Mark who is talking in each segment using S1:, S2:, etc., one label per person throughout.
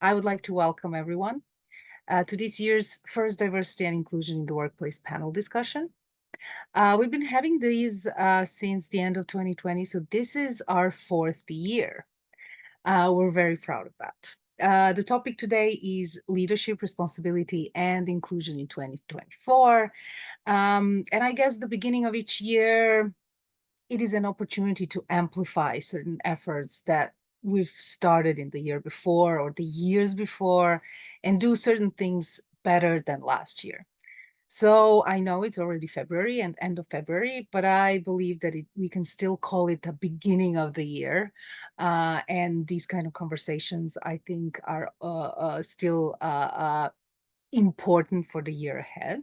S1: I would like to welcome everyone to this year's first Diversity and Inclusion in the Workplace panel discussion. We've been having these since the end of 2020, so this is our fourth year. We're very proud of that. The topic today is leadership, responsibility, and inclusion in 2024. And I guess the beginning of each year, it is an opportunity to amplify certain efforts that we've started in the year before or the years before and do certain things better than last year. So I know it's already February and end of February, but I believe that we can still call it the beginning of the year. And these kind of conversations, I think, are still important for the year ahead.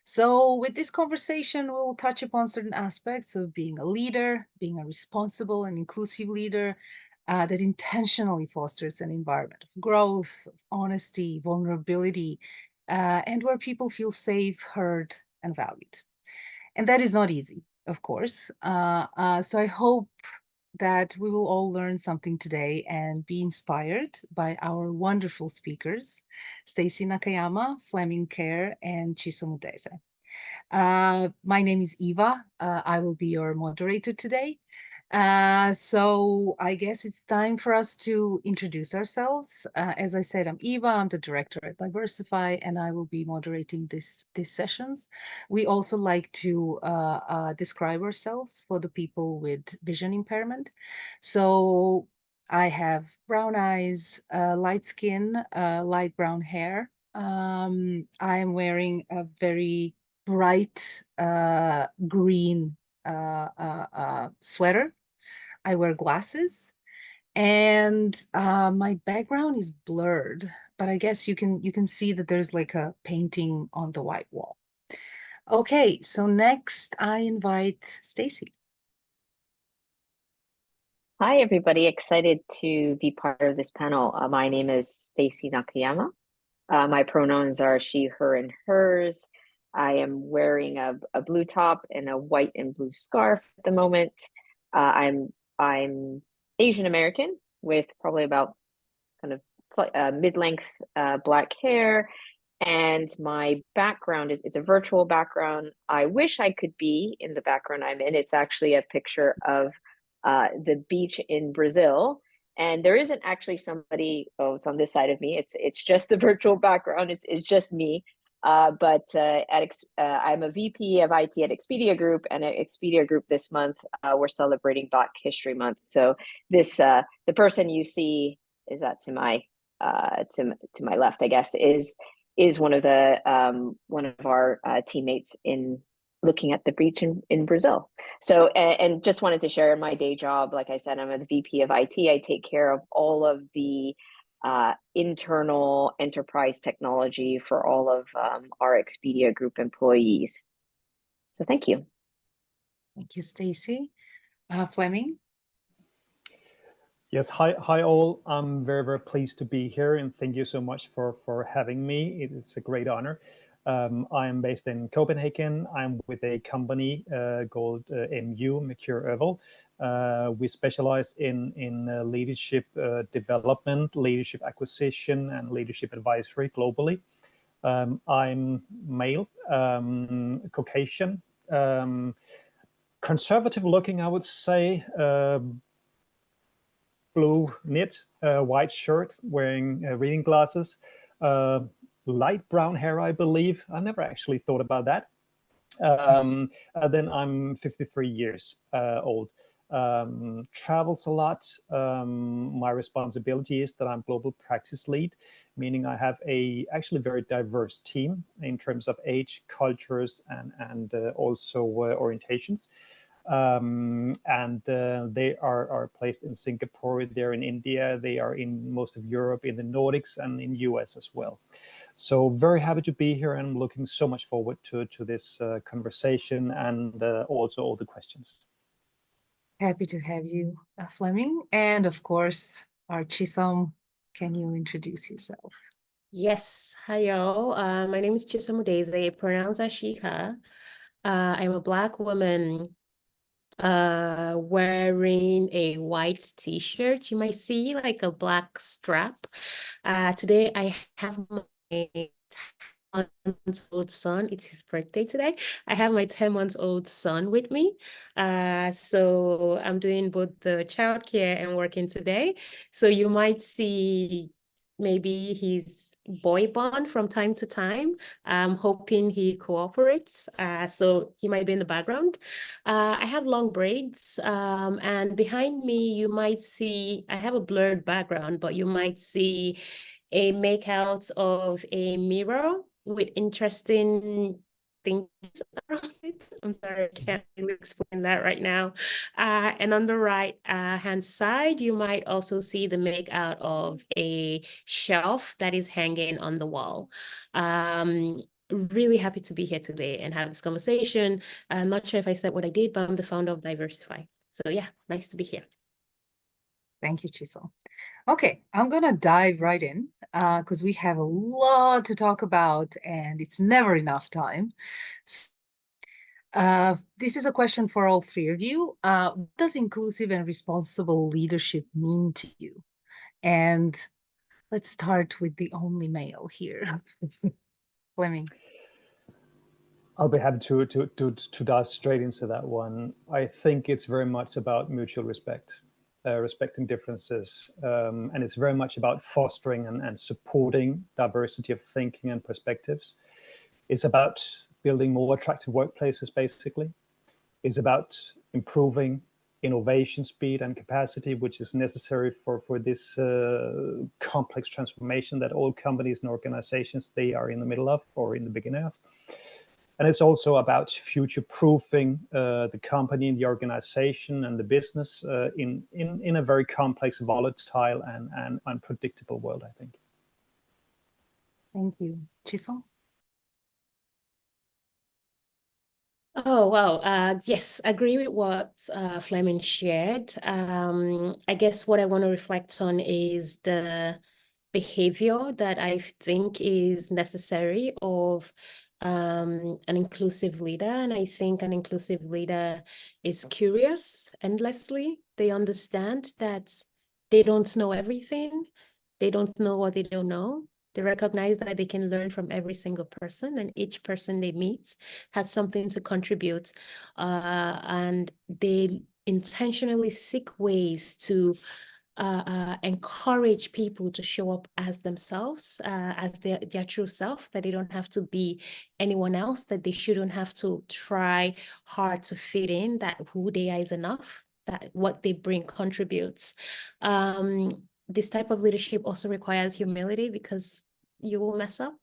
S1: So with this conversation, we'll touch upon certain aspects of being a leader, being a responsible and inclusive leader that intentionally fosters an environment of growth, of honesty, vulnerability, and where people feel safe, heard, and valued. And that is not easy, of course. So I hope that we will all learn something today and be inspired by our wonderful speakers, Staci Nakayama, Flemming, Kehr, and Chisom Udeze. My name is Eva. I will be your moderator today. So I guess it's time for us to introduce ourselves. As I said, I'm Eva. I'm the director at Diversify, and I will be moderating these sessions. We also like to describe ourselves for the people with vision impairment. So I have brown eyes, light skin, light brown hair. I'm wearing a very bright green sweater. I wear glasses, and my background is blurred, but I guess you can see that there's like a painting on the white wall. Okay, so next I invite Staci.
S2: Hi, everybody. Excited to be part of this panel. My name is Staci Nakayama. My pronouns are she, her, and hers. I am wearing a blue top and a white and blue scarf at the moment. I'm Asian American with probably about kind of mid-length black hair. And my background it's a virtual background. I wish I could be in the background I'm in. It's actually a picture of the beach in Brazil. And there isn't actually somebody, it's on this side of me. It's just the virtual background. It's just me. I'm a VP of IT at Expedia Group, and at Expedia Group this month, we're celebrating Black History Month. So the person you see is that to my left, I guess, is one of our teammates in looking at the beach in Brazil. So, and just wanted to share my day job. Like I said, I'm the VP of IT. I take care of all of the internal enterprise technology for all of our Expedia Group employees. So thank you.
S1: Thank you, Staci. Flemming?
S3: Yes, hi all. I'm very, very pleased to be here, and thank you so much for having me. It's a great honor. I'm based in Copenhagen. I'm with a company called MU, Mercuri Urval. We specialize in leadership development, leadership acquisition, and leadership advisory globally. I'm male, Caucasian, conservative looking, I would say, blue knit, white shirt, wearing reading glasses, light brown hair, I believe. I never actually thought about that. Then I'm 53 years old. Travels a lot. My responsibility is that I'm global practice lead, meaning I have a actually very diverse team in terms of age, cultures, and also orientations. They are placed in Singapore, they're in India, they are in most of Europe, in the Nordics, and in US as well. So very happy to be here, and I'm looking so much forward to this conversation and also all the questions.
S1: Happy to have you, Flemming. And of course, our Chisom, can you introduce yourself?
S4: Yes, hi y'all. My name is Chisom Udeze, pronouns are she, her. I'm a Black woman wearing a white t-shirt. You might see like a black strap. Today I have my 10-month-old son. It's his birthday today. I have my 10-month-old son with me. So I'm doing both the childcare and working today. So you might see maybe his boy bond from time to time. I'm hoping he cooperates. So he might be in the background. I have long braids, and behind me, you might see, I have a blurred background, but you might see a makeout of a mirror with interesting things around it. I'm sorry, I can't really explain that right now. And on the right hand side, you might also see the makeout of a shelf that is hanging on the wall. Really happy to be here today and have this conversation. I'm not sure if I said what I did, but I'm the founder of Diversify. So yeah, nice to be here.
S1: Thank you, Chisom. Okay, I'm gonna dive right in because we have a lot to talk about and it's never enough time. This is a question for all three of you. What does inclusive and responsible leadership mean to you? And let's start with the only male here, Flemming.
S3: I'll be happy to dive straight into that one. I think it's very much about mutual respect, respecting differences, and it's very much about fostering and supporting diversity of thinking and perspectives. It's about building more attractive workplaces, basically. It's about improving innovation speed and capacity, which is necessary for this complex transformation that all companies and organizations, they are in the middle of or in the beginning of. And it's also about future-proofing the company, the organization, and the business in a very complex, volatile, and unpredictable world, I think.
S1: Thank you. Chisom?
S4: Oh, wow. Yes, agree with what Flemming shared. I guess what I want to reflect on is the behavior that I think is necessary of an inclusive leader. And I think an inclusive leader is curious endlessly. They understand that they don't know everything. They don't know what they don't know. They recognize that they can learn from every single person, and each person they meet has something to contribute. And they intentionally seek ways to encourage people to show up as themselves, as their true self, that they don't have to be anyone else, that they shouldn't have to try hard to fit in, that who they are is enough, that what they bring contributes. This type of leadership also requires humility because you will mess up,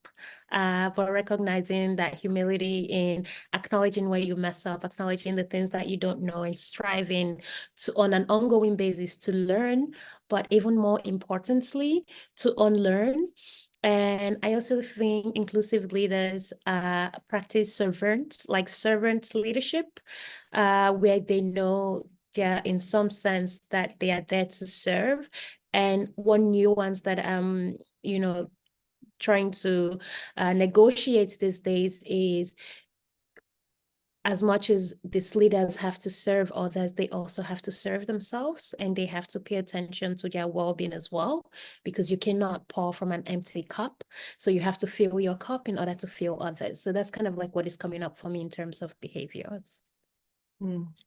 S4: but recognizing that humility in acknowledging where you mess up, acknowledging the things that you don't know, and striving to, on an ongoing basis, to learn, but even more importantly, to unlearn. And I also think inclusive leaders practice servant leadership, where they know they're in some sense that they are there to serve. And one nuance that trying to negotiate these days is, as much as these leaders have to serve others, they also have to serve themselves, and they have to pay attention to their well-being as well, because you cannot pour from an empty cup. So you have to fill your cup in order to fill others. So that's kind of like what is coming up for me in terms of behaviors.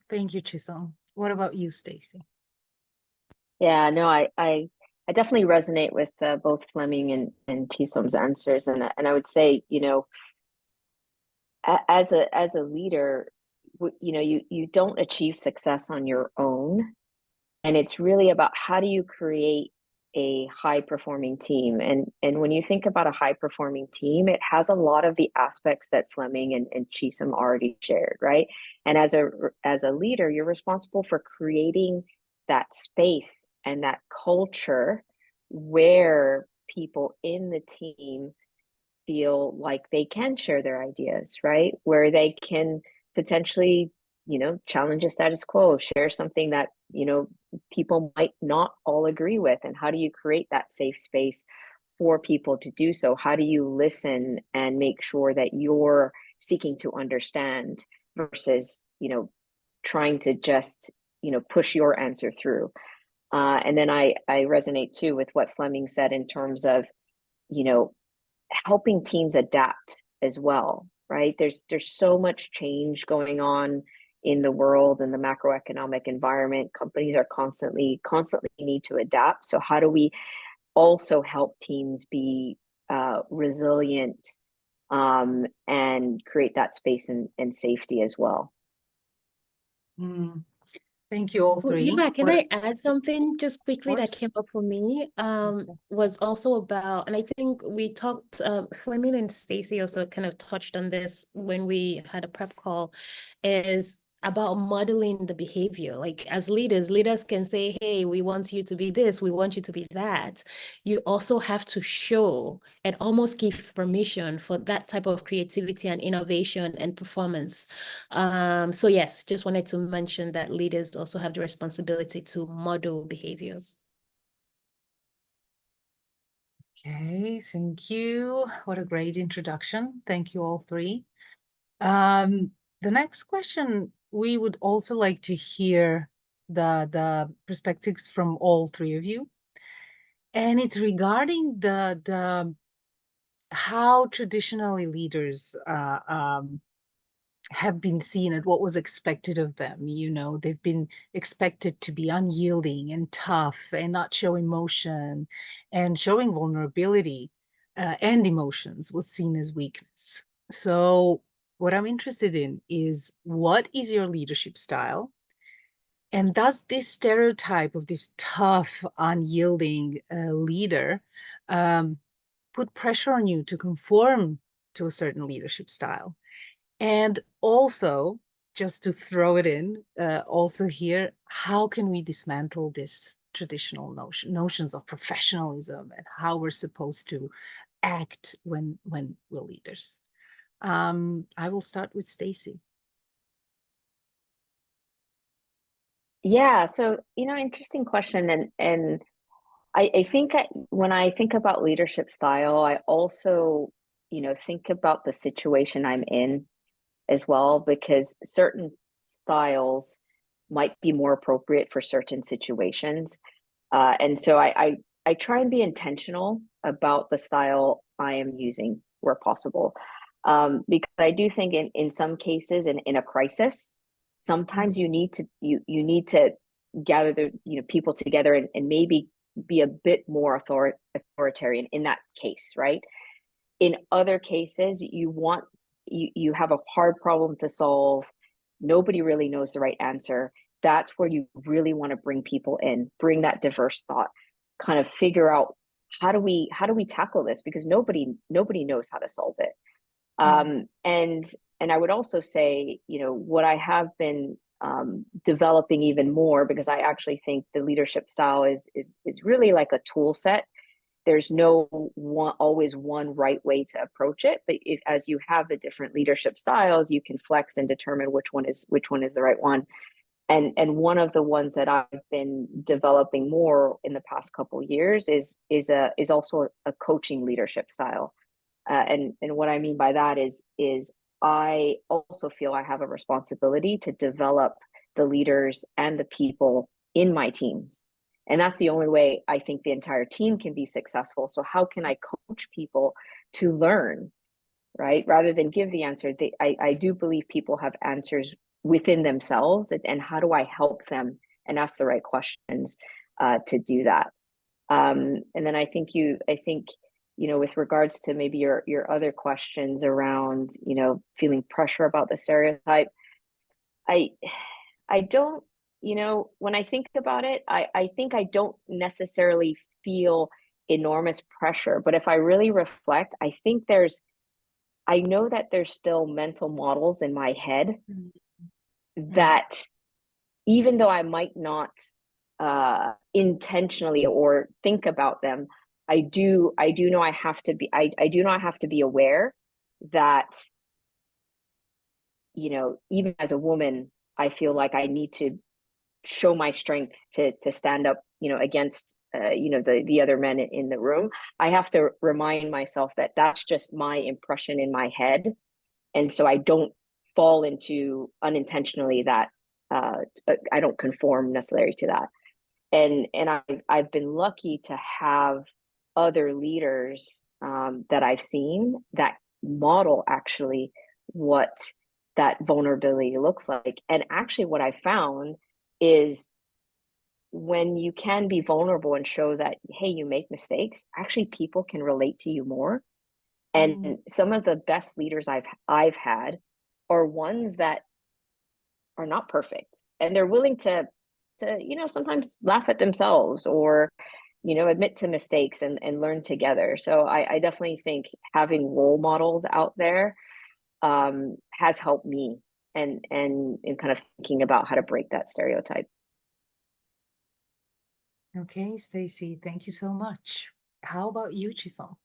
S1: Thank you, Chisom. What about you, Staci?
S2: Yeah, no, I definitely resonate with both Flemming and Chisom's answers, and I would say, as a leader, you don't achieve success on your own, and it's really about how do you create a high performing team. And when you think about a high performing team, it has a lot of the aspects that Flemming and Chisom already shared, right? And as a leader, you're responsible for creating that space and that culture where people in the team feel like they can share their ideas, right? Where they can potentially, challenge a status quo, share something that, people might not all agree with. And how do you create that safe space for people to do so? How do you listen and make sure that you're seeking to understand versus, trying to just, push your answer through. And then I resonate too with what Flemming said in terms of, helping teams adapt as well, right? There's so much change going on in the world and the macroeconomic environment. Companies are constantly need to adapt. So how do we also help teams be resilient and create that space and safety as well?
S1: Thank you all three.
S4: Yeah, can I add something just quickly that came up for me? Was also about, and I think we talked, Flemming and Staci also kind of touched on this when we had a prep call, is about modeling the behavior. Like as leaders can say, hey, we want you to be this, we want you to be that. You also have to show and almost give permission for that type of creativity and innovation and performance. So yes, just wanted to mention that leaders also have the responsibility to model behaviors.
S1: Okay, thank you. What a great introduction. Thank you all three. The next question, we would also like to hear the perspectives from all three of you. And it's regarding the how traditionally leaders have been seen and what was expected of them. They've been expected to be unyielding and tough and not show emotion, and showing vulnerability and emotions was seen as weakness. So what I'm interested in is, what is your leadership style? And does this stereotype of this tough, unyielding leader put pressure on you to conform to a certain leadership style? And also, just to throw it in, also here, how can we dismantle this traditional notions of professionalism and how we're supposed to act when we're leaders? I will start with Staci.
S2: Yeah, so interesting question, and I think when I think about leadership style, I also think about the situation I'm in as well, because certain styles might be more appropriate for certain situations, and so I try and be intentional about the style I am using where possible, because I do think in some cases in a crisis, sometimes you need to gather the people together and maybe be a bit more authoritarian in that case, right? In other cases, you have a hard problem to solve. Nobody really knows the right answer. That's where you really want to bring people in, bring that diverse thought, kind of figure out how do we tackle this, because nobody knows how to solve it. And I would also say, what I have been developing even more, because I actually think the leadership style is really like a tool set. There's no always one right way to approach it, but as you have the different leadership styles, you can flex and determine which one is the right one. And one of the ones that I've been developing more in the past couple of years is also a coaching leadership style. And what I mean by that is I also feel I have a responsibility to develop the leaders and the people in my teams. And that's the only way I think the entire team can be successful. So how can I coach people to learn, right? Rather than give the answer, I do believe people have answers within themselves, and how do I help them and ask the right questions to do that? And then I think with regards to maybe your other questions around, feeling pressure about the stereotype, I don't, when I think about it, I think I don't necessarily feel enormous pressure, but if I really reflect, I know that there's still mental models in my head that, even though I might not intentionally or think about them, I do know I have to be aware that, even as a woman, I feel like I need to show my strength to stand up, against the other men in the room. I have to remind myself that that's just my impression in my head, and so I don't fall into unintentionally that I don't conform necessarily to that. And I've been lucky to have other leaders that I've seen that model actually what that vulnerability looks like. And actually what I found is when you can be vulnerable and show that, hey, you make mistakes, actually people can relate to you more. And some of the best leaders I've had are ones that are not perfect, and they're willing to sometimes laugh at themselves, or admit to mistakes and learn together. So I definitely think having role models out there has helped me and in kind of thinking about how to break that stereotype.
S1: Okay, Staci, thank you so much. How about you, Chisom?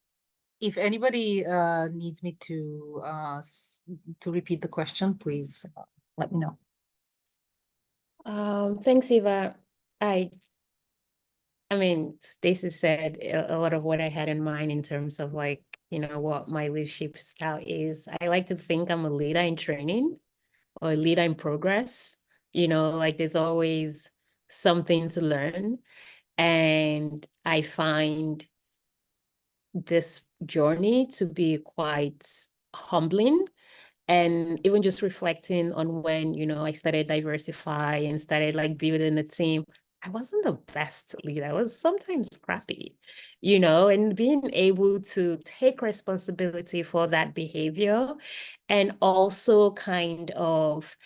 S1: If anybody needs me to repeat the question, please let me know.
S4: Thanks, Eva. I mean, Stacy said a lot of what I had in mind in terms of like, what my leadership style is. I like to think I'm a leader in training or a leader in progress. Like there's always something to learn. And I find this journey to be quite humbling. And even just reflecting on when, I started Diversify and started like building a team, I wasn't the best leader. I was sometimes scrappy, and being able to take responsibility for that behavior and also kind of,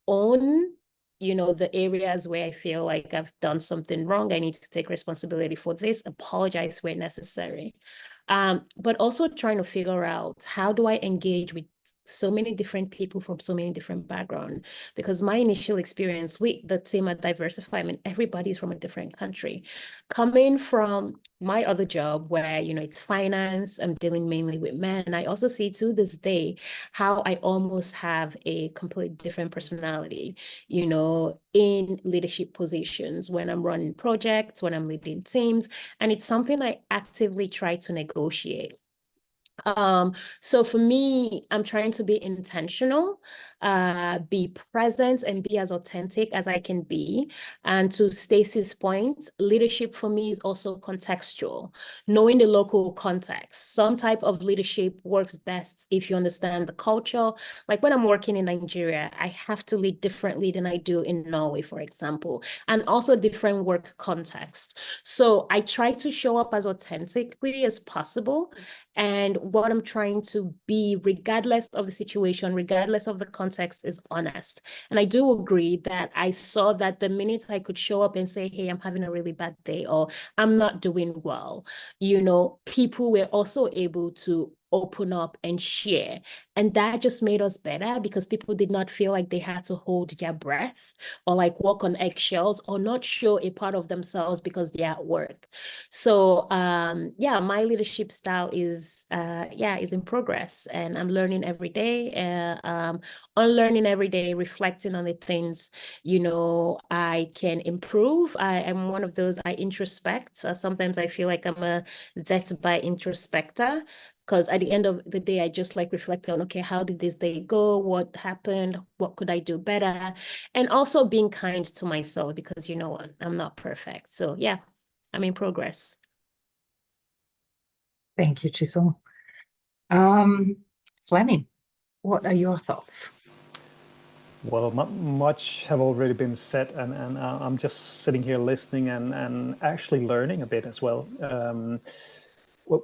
S4: own the areas where I feel like I've done something wrong. I need to take responsibility for this, apologize where necessary. But also trying to figure out, how do I engage with so many different people from so many different backgrounds? Because my initial experience with the team at Diversify, I mean, everybody's from a different country. Coming from my other job where, it's finance, I'm dealing mainly with men. And I also see to this day how I almost have a completely different personality, in leadership positions when I'm running projects, when I'm leading teams. And it's something I actively try to negotiate. So for me, I'm trying to be intentional, be present, and be as authentic as I can be. And to Stacy's point, leadership for me is also contextual, knowing the local context. Some type of leadership works best if you understand the culture. Like when I'm working in Nigeria, I have to lead differently than I do in Norway, for example, and also different work context. So I try to show up as authentically as possible. And what I'm trying to be, regardless of the situation, regardless of the context, is honest. And I do agree that I saw that the minute I could show up and say, hey, I'm having a really bad day, or I'm not doing well, people were also able to open up and share. And that just made us better, because people did not feel like they had to hold their breath or like walk on eggshells or not show a part of themselves because they're at work. So my leadership style is in progress, and I'm learning every day, unlearning every day, reflecting on the things I can improve. I am one of those, I introspect. Sometimes I feel like I'm a vet by introspector, because at the end of the day, I just like reflect on, okay, how did this day go? What happened? What could I do better? And also being kind to myself, because what, I'm not perfect. So yeah, I'm in progress.
S1: Thank you, Chisom. Flemming, what are your thoughts?
S3: Well, much have already been said, and I'm just sitting here listening and actually learning a bit as well. Well,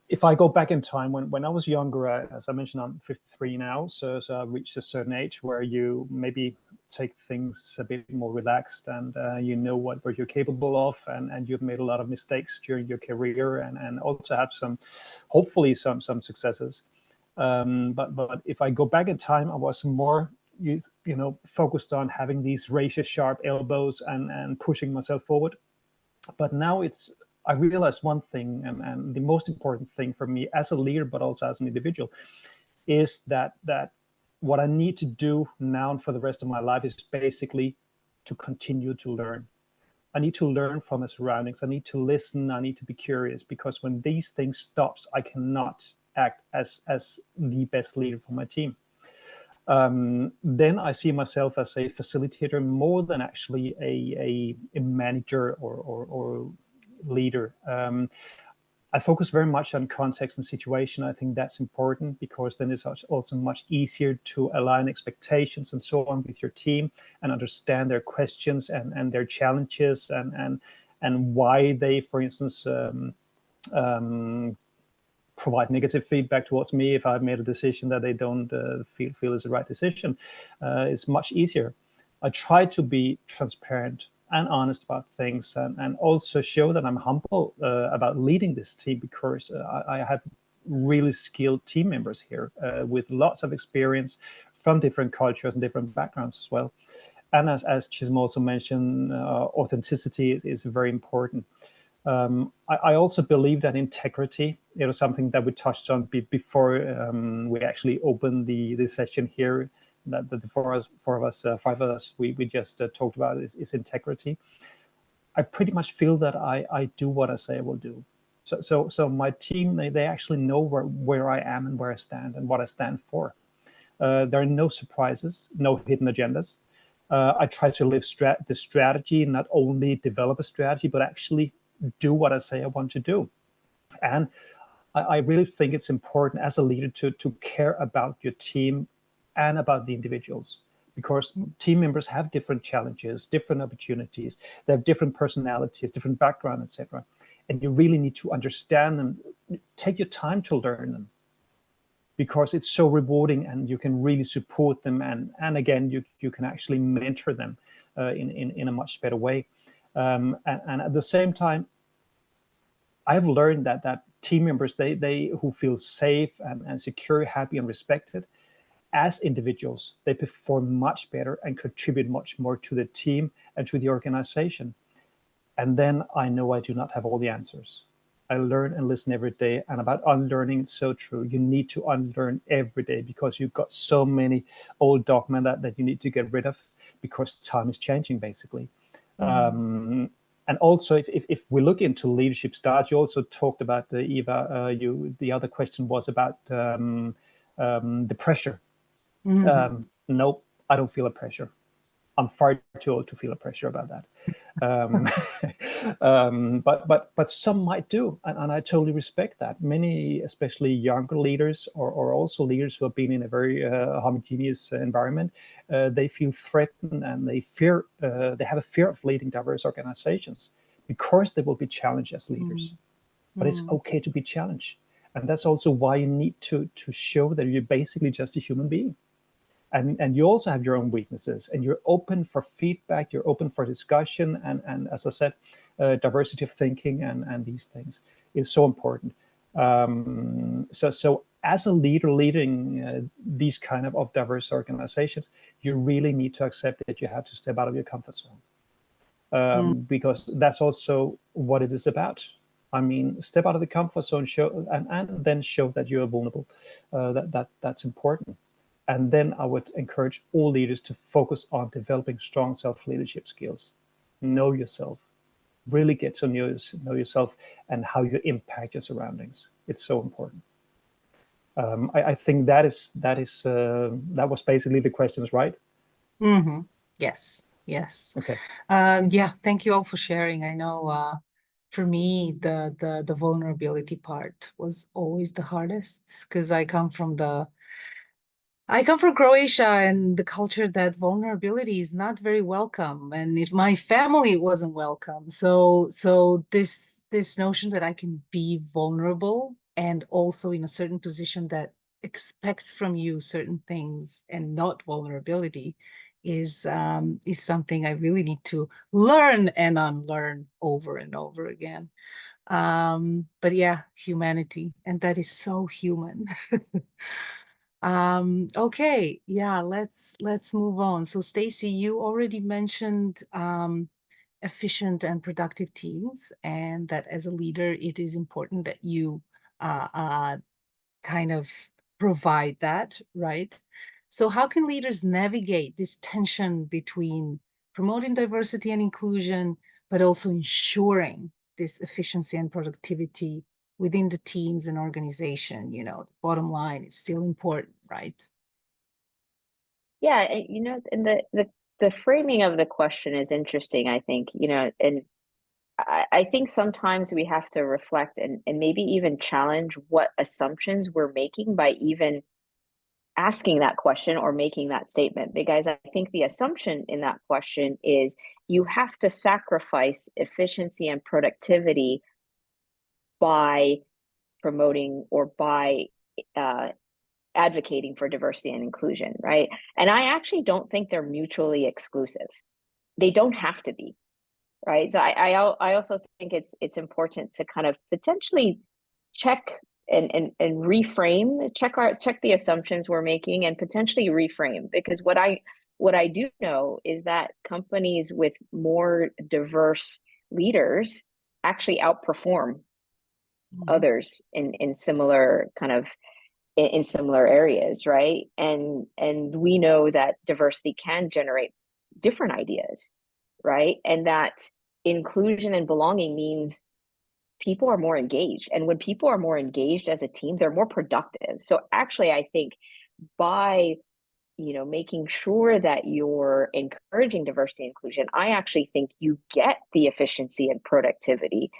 S3: if I go back in time, when I was younger, as I mentioned, I'm 53 now, so I've reached a certain age where you maybe take things a bit more relaxed, and you know what you're capable of, and you've made a lot of mistakes during your career, and also have hopefully some successes. But if I go back in time, I was more focused on having these razor sharp elbows and pushing myself forward. But now I realized one thing, and the most important thing for me as a leader, but also as an individual, is that what I need to do now and for the rest of my life is basically to continue to learn. I need to learn from my surroundings. I need to listen. I need to be curious, because when these things stops, I cannot act as the best leader for my team. Then I see myself as a facilitator more than actually a manager or leader. I focus very much on context and situation. I think that's important because then it's also much easier to align expectations and so on with your team and understand their questions and their challenges and why they, for instance, provide negative feedback towards me if I've made a decision that they don't feel is the right decision. It's much easier. I try to be transparent and honest about things, and also show that I'm humble about leading this team, because I have really skilled team members here with lots of experience from different cultures and different backgrounds as well. And as Chisom also mentioned, authenticity is very important. I also believe that integrity, something that we touched on before we actually opened the session here, that the five of us, we just talked about is integrity. I pretty much feel that I do what I say I will do. So my team, they actually know where I am and where I stand and what I stand for. There are no surprises, no hidden agendas. I try to live the strategy, not only develop a strategy, but actually do what I say I want to do. And I really think it's important as a leader to care about your team and about the individuals, because team members have different challenges, different opportunities, they have different personalities, different background, etc. And you really need to understand them, take your time to learn them, because it's so rewarding and you can really support them. And again, you can actually mentor them in a much better way. And at the same time, I've learned that team members, they who feel safe and secure, happy and respected as individuals, they perform much better and contribute much more to the team and to the organization. And then I know I do not have all the answers. I learn and listen every day. And about unlearning, it's so true. You need to unlearn every day, because you've got so many old dogma that you need to get rid of, because time is changing, basically. And also, if we look into leadership styles, you also talked about, Eva, the other question was about the pressure. Nope, I don't feel a pressure. I'm far too old to feel a pressure about that. But some might do, and I totally respect that. Many, especially younger leaders, or also leaders who have been in a very homogeneous environment, they feel threatened and they have a fear of leading diverse organizations, because they will be challenged as leaders. But it's okay to be challenged, and that's also why you need to show that you're basically just a human being. And you also have your own weaknesses, and you're open for feedback, you're open for discussion, and as I said, diversity of thinking and these things is so important. So as a leader leading these kind of diverse organizations, you really need to accept that you have to step out of your comfort zone, because that's also what it is about. I mean, step out of the comfort zone, and then show that you are vulnerable. That's important. And then I would encourage all leaders to focus on developing strong self-leadership skills. Know yourself, really get to know yourself and how you impact your surroundings. It's so important. I think that was basically the questions, right?
S1: Yes.
S3: Okay.
S1: Yeah, thank you all for sharing. I know for me, the vulnerability part was always the hardest, because I come from Croatia, and the culture that vulnerability is not very welcome, and my family wasn't welcome. So this notion that I can be vulnerable and also in a certain position that expects from you certain things and not vulnerability is something I really need to learn and unlearn over and over again. But yeah, humanity, and that is so human. Okay, yeah, let's move on. So Staci, you already mentioned efficient and productive teams, and that as a leader, it is important that you kind of provide that, right? So how can leaders navigate this tension between promoting diversity and inclusion, but also ensuring this efficiency and productivity within the teams and organization? The bottom line is still important, right?
S2: Yeah, and the framing of the question is interesting, I think, and I think sometimes we have to reflect and maybe even challenge what assumptions we're making by even asking that question or making that statement, because I think the assumption in that question is you have to sacrifice efficiency and productivity by promoting or by advocating for diversity and inclusion, right? And I actually don't think they're mutually exclusive. They don't have to be, right? So I also think it's important to kind of potentially check and reframe, check the assumptions we're making and potentially reframe, because what I do know is that companies with more diverse leaders actually outperform others in similar kind of in similar areas, right? And we know that diversity can generate different ideas, right? And that inclusion and belonging means people are more engaged. And when people are more engaged as a team, they're more productive. So actually, I think by making sure that you're encouraging diversity and inclusion, I actually think you get the efficiency and productivity.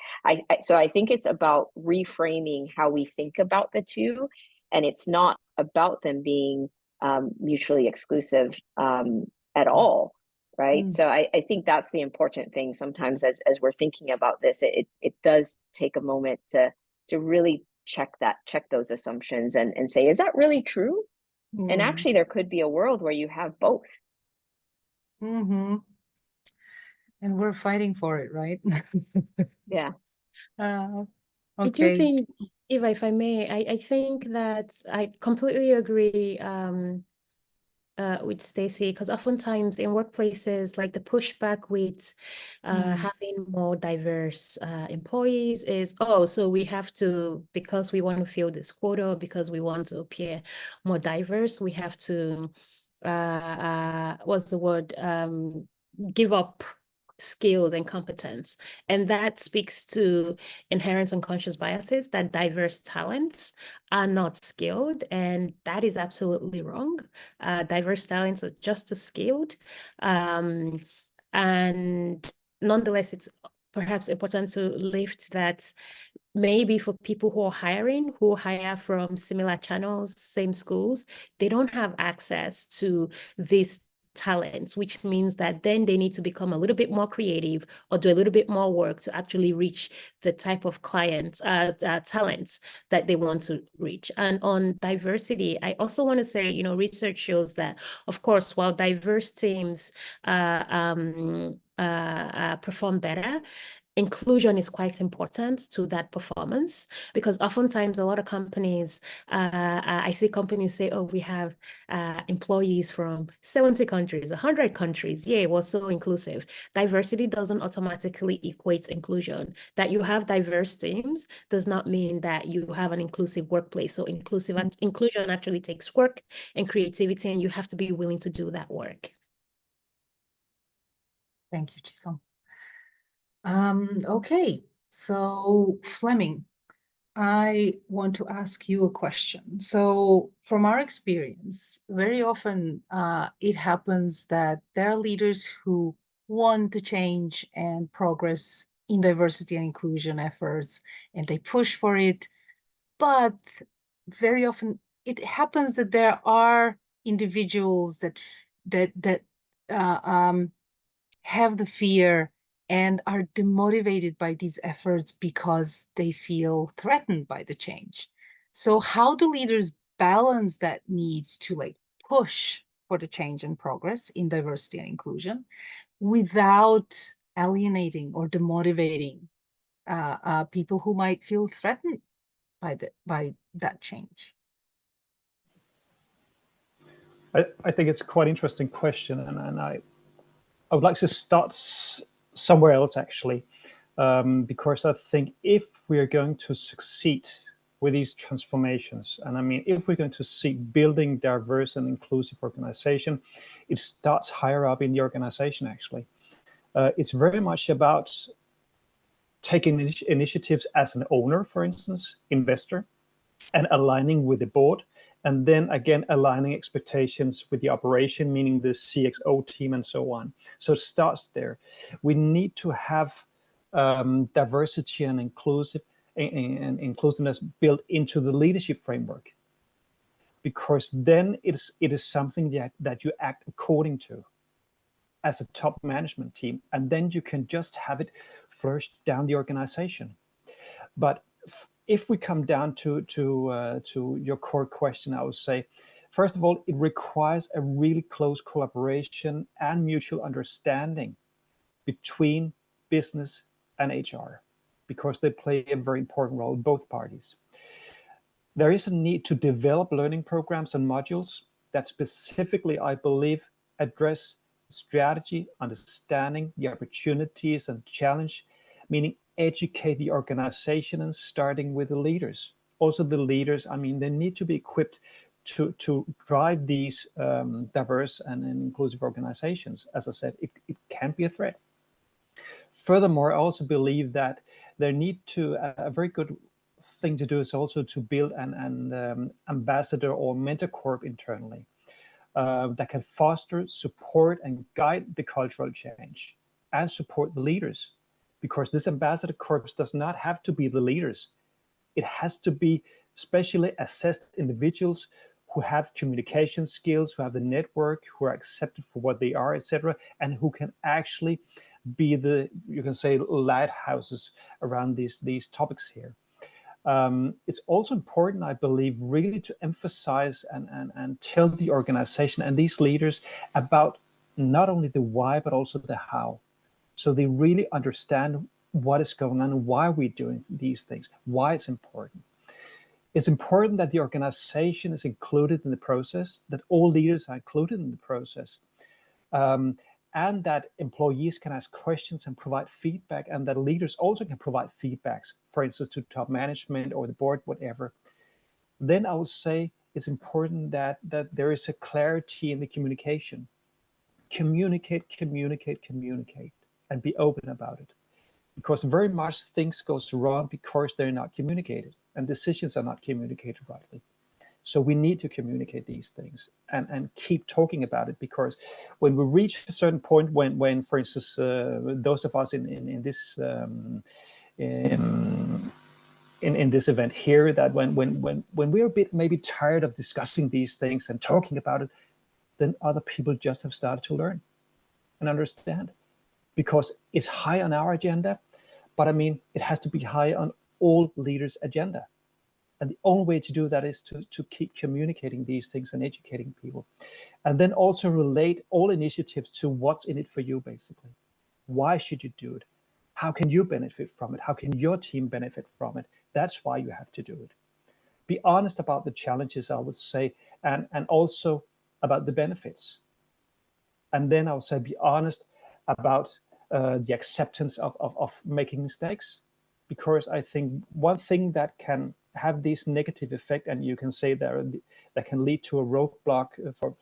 S2: So I think it's about reframing how we think about the two, and it's not about them being mutually exclusive at all, right? So I think that's the important thing. Sometimes as we're thinking about this, it does take a moment to really check those assumptions and say, is that really true? And actually, there could be a world where you have both.
S1: And we're fighting for it, right?
S2: Yeah.
S1: Okay.
S4: I do think, Eva, if I may, I think that I completely agree with Staci, because oftentimes in workplaces, like the pushback with having more diverse employees is, oh, so we have to, because we want to fill this quota, because we want to appear more diverse, we have to, what's the word, give up skills and competence. And that speaks to inherent unconscious biases, that diverse talents are not skilled, and that is absolutely wrong. Diverse talents are just as skilled. And nonetheless, it's perhaps important to lift that maybe for people who are hiring, who hire from similar channels, same schools, they don't have access to this talents, which means that then they need to become a little bit more creative or do a little bit more work to actually reach the type of clients, talents that they want to reach. And on diversity, I also want to say, research shows that, of course, while diverse teams perform better, inclusion is quite important to that performance, because oftentimes a lot of companies, I see companies say, oh, we have employees from 70 countries, 100 countries. Yeah, we're so inclusive. Diversity doesn't automatically equate inclusion. That you have diverse teams does not mean that you have an inclusive workplace. So inclusion actually takes work and creativity, and you have to be willing to do that work.
S1: Thank you, Chisom. Okay, so Flemming, I want to ask you a question. So from our experience, very often it happens that there are leaders who want to change and progress in diversity and inclusion efforts, and they push for it. But very often it happens that there are individuals that have the fear and are demotivated by these efforts because they feel threatened by the change. So how do leaders balance that need to push for the change and progress in diversity and inclusion without alienating or demotivating people who might feel threatened by that change?
S3: I think it's a quite interesting question, and I would like to start somewhere else, actually, because I think if we are going to succeed with these transformations, and I mean, if we're going to see building diverse and inclusive organization, it starts higher up in the organization, actually. It's very much about taking initiatives as an owner, for instance, investor, and aligning with the board. And then again, aligning expectations with the operation, meaning the CXO team and so on. So it starts there. We need to have diversity and inclusiveness built into the leadership framework, because then it is something that you act according to as a top management team, and then you can just have it flourish down the organization. But if we come down to your core question, I would say, first of all, it requires a really close collaboration and mutual understanding between business and HR, because they play a very important role in both parties. There is a need to develop learning programs and modules that specifically, I believe, address strategy, understanding the opportunities and challenge, meaning educate the organization and starting with the leaders. Also the leaders, I mean, they need to be equipped to drive these diverse and inclusive organizations. As I said, it can be a threat. Furthermore, I also believe that there need to, a very good thing to do is also to build an ambassador or mentor corps internally that can foster, support, and guide the cultural change and support the leaders. Because this ambassador corps does not have to be the leaders. It has to be specially assessed individuals who have communication skills, who have the network, who are accepted for what they are, etc., and who can actually be the, you can say, lighthouses around these topics here. It's also important, I believe, really to emphasize and tell the organization and these leaders about not only the why, but also the how. So they really understand what is going on and why we're doing these things, why it's important. It's important that the organization is included in the process, that all leaders are included in the process, and that employees can ask questions and provide feedback, and that leaders also can provide feedbacks, for instance, to top management or the board, whatever. Then I would say it's important that there is a clarity in the communication. Communicate, and be open about it. Because very much things goes wrong because they're not communicated, and decisions are not communicated rightly. So we need to communicate these things and keep talking about it, because when we reach a certain point, when for instance, those of us in this in this event here, that when we're a bit maybe tired of discussing these things and talking about it, then other people just have started to learn and understand, because it's high on our agenda, but I mean, it has to be high on all leaders' agenda. And the only way to do that is to keep communicating these things and educating people. And then also relate all initiatives to what's in it for you, basically. Why should you do it? How can you benefit from it? How can your team benefit from it? That's why you have to do it. Be honest about the challenges, I would say, and also about the benefits. And then I would say be honest about the acceptance of making mistakes. Because I think one thing that can have this negative effect, and you can say that can lead to a roadblock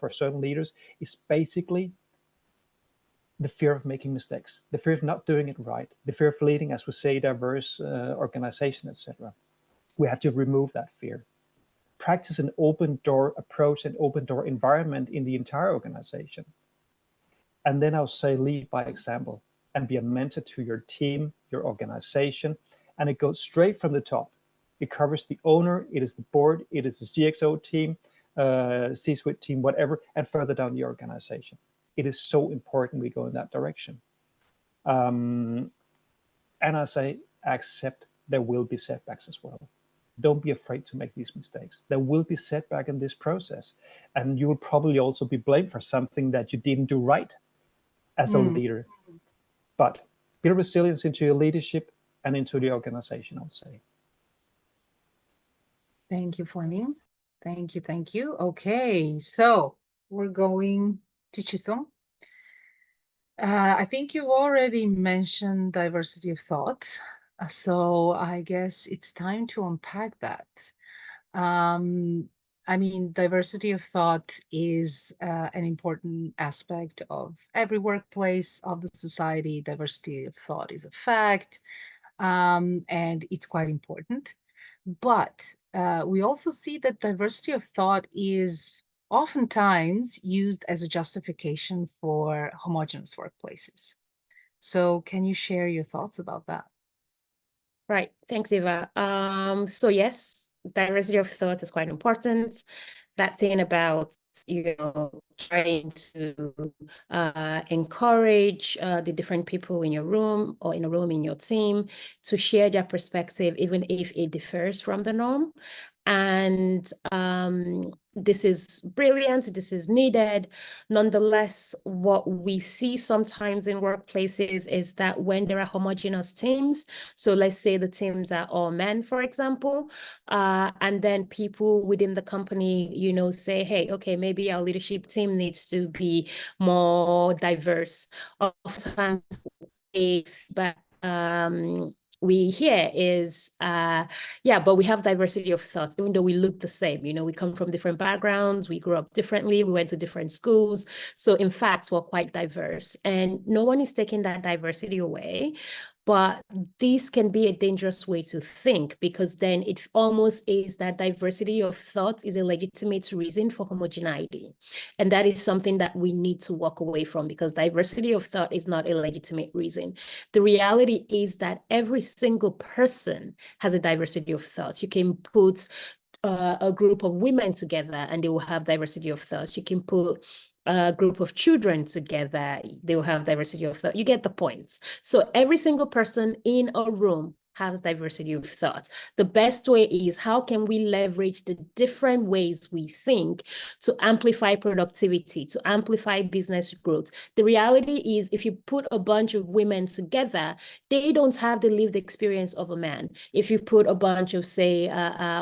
S3: for certain leaders, is basically the fear of making mistakes, the fear of not doing it right, the fear of leading, as we say, diverse organization, etc. We have to remove that fear. Practice an open door approach and open door environment in the entire organization. And then I'll say lead by example and be a mentor to your team, your organization, and it goes straight from the top. It covers the owner, it is the board, it is the CXO team, C-suite team, whatever, and further down the organization. It is so important we go in that direction. And I say, accept there will be setbacks as well. Don't be afraid to make these mistakes. There will be setback in this process. And you will probably also be blamed for something that you didn't do right as a leader. But build resilience into your leadership and into the organization, I'll say.
S1: Thank you, Flemming. Thank you, thank you. Okay, so we're going to Chisom. I think you already mentioned diversity of thought, so I guess it's time to unpack that. I mean, diversity of thought is an important aspect of every workplace of the society. Diversity of thought is a fact, and it's quite important. But we also see that diversity of thought is oftentimes used as a justification for homogeneous workplaces. So can you share your thoughts about that?
S4: Right. Thanks, Eva. So yes, diversity of thought is quite important. That thing about, trying to encourage the different people in your room or in a room in your team to share their perspective, even if it differs from the norm. And this is brilliant, this is needed. Nonetheless, what we see sometimes in workplaces is that when there are homogeneous teams, so let's say the teams are all men, for example, and then people within the company, say, hey, okay, maybe our leadership team needs to be more diverse. Oftentimes, but we hear is, yeah, but we have diversity of thought, even though we look the same. We come from different backgrounds, we grew up differently, we went to different schools. So in fact, we're quite diverse, and no one is taking that diversity away. But this can be a dangerous way to think, because then it almost is that diversity of thought is a legitimate reason for homogeneity. And that is something that we need to walk away from, because diversity of thought is not a legitimate reason. The reality is that every single person has a diversity of thought. You can put a group of women together and they will have diversity of thoughts. You can put a group of children together, they will have diversity of thought. You get the points. So every single person in a room has diversity of thought. The best way is, how can we leverage the different ways we think to amplify productivity, to amplify business growth? The reality is, if you put a bunch of women together, they don't have the lived experience of a man. If you put a bunch of, say,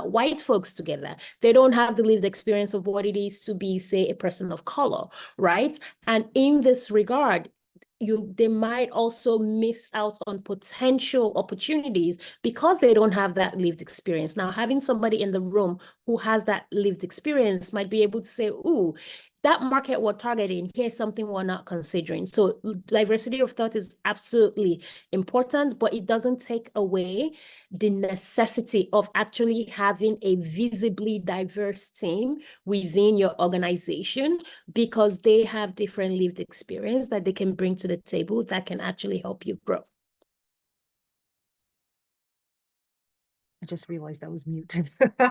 S4: white folks together, they don't have the lived experience of what it is to be, say, a person of color, right? And in this regard, they might also miss out on potential opportunities because they don't have that lived experience. Now, having somebody in the room who has that lived experience might be able to say, ooh, that market we're targeting, here's something we're not considering. So diversity of thought is absolutely important, but it doesn't take away the necessity of actually having a visibly diverse team within your organization, because they have different lived experience that they can bring to the table that can actually help you grow.
S1: I just realized I was muted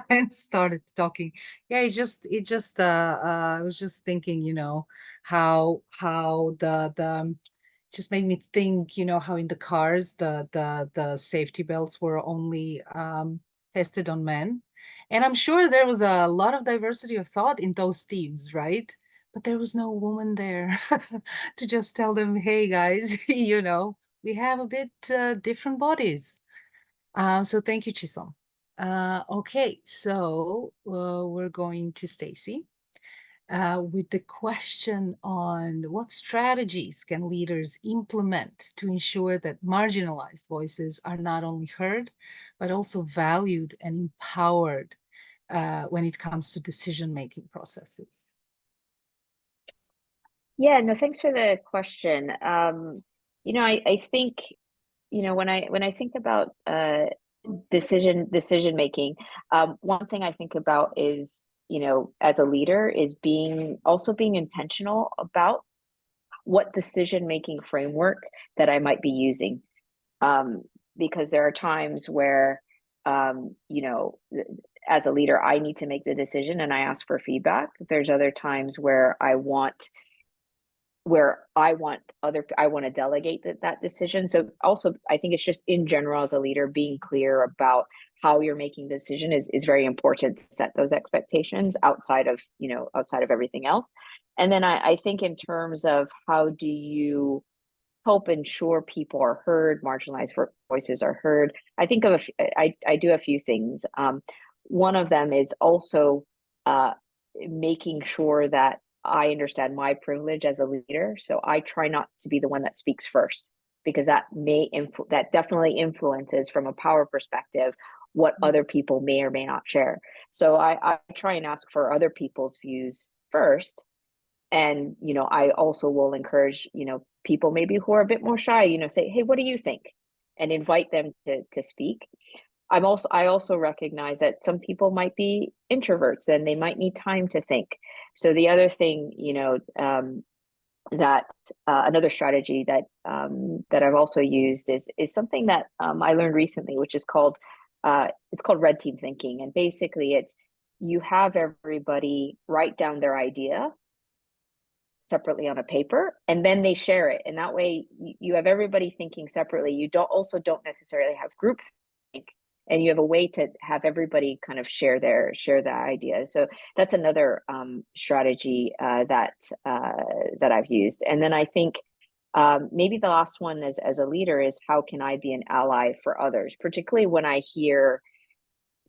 S1: and started talking. Yeah, I was just thinking, how the just made me think, how in the cars the safety belts were only tested on men. And I'm sure there was a lot of diversity of thought in those teams, right? But there was no woman there to just tell them, hey guys, we have a bit different bodies. So thank you, Chisom. Okay, so we're going to Staci with the question on what strategies can leaders implement to ensure that marginalized voices are not only heard, but also valued and empowered when it comes to decision-making processes.
S2: Yeah, no, thanks for the question. I think, when I think about decision making, one thing I think about is, as a leader, is being intentional about what decision making framework that I might be using, because there are times where, as a leader, I need to make the decision and I ask for feedback. There's other times where I want to delegate that decision. So also, I think it's just in general, as a leader, being clear about how you're making the decision is very important to set those expectations outside of everything else. And then I think in terms of how do you help ensure people are heard, marginalized voices are heard, I think I do a few things. One of them is also making sure that I understand my privilege as a leader. So I try not to be the one that speaks first, because that definitely influences, from a power perspective, what other people may or may not share. So I try and ask for other people's views first. And, I also will encourage, people maybe who are a bit more shy, say, hey, what do you think? And invite them to speak. I also recognize that some people might be introverts and they might need time to think. So the other thing, that another strategy that that I've also used is something that I learned recently, which is called it's called red team thinking. And basically it's you have everybody write down their idea separately on a paper, and then they share it. And that way you have everybody thinking separately. You don't necessarily have group think, and you have a way to have everybody kind of share their ideas. So that's another strategy that I've used. And then I think maybe the last one as a leader is, how can I be an ally for others, particularly when I hear,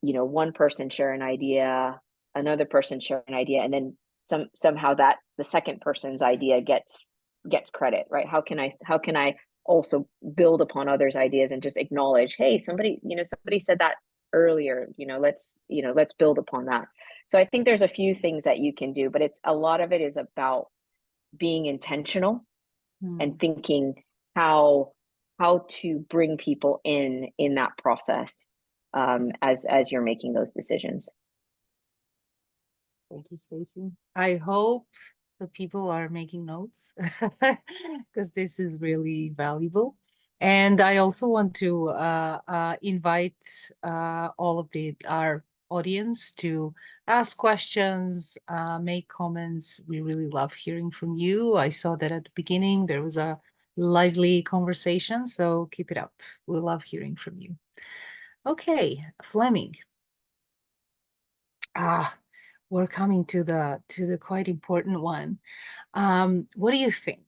S2: one person share an idea, another person share an idea, and then somehow that the second person's idea gets credit, right? How can I also build upon others' ideas and just acknowledge, hey, somebody said that earlier, let's build upon that. So I think there's a few things that you can do, but a lot of it is about being intentional and thinking how to bring people in that process as you're making those decisions.
S1: Thank you, Staci. I hope the people are making notes because this is really valuable. And I also want to invite all of our audience to ask questions, make comments. We really love hearing from you. I saw that at the beginning there was a lively conversation, so keep it up. We love hearing from you. Okay, Flemming. We're coming to the quite important one. What do you think?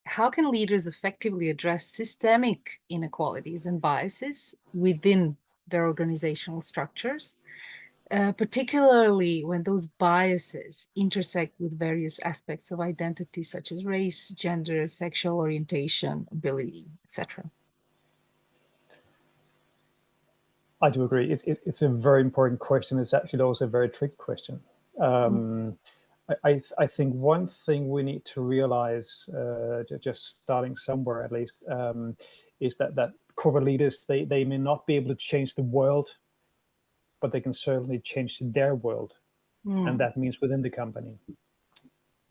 S1: How can leaders effectively address systemic inequalities and biases within their organizational structures, particularly when those biases intersect with various aspects of identity, such as race, gender, sexual orientation, ability, etc.?
S3: I do agree. It's a very important question. It's actually also a very tricky question. I think one thing we need to realize, just starting somewhere at least, is that corporate leaders, they may not be able to change the world, but they can certainly change their world, and that means within the company.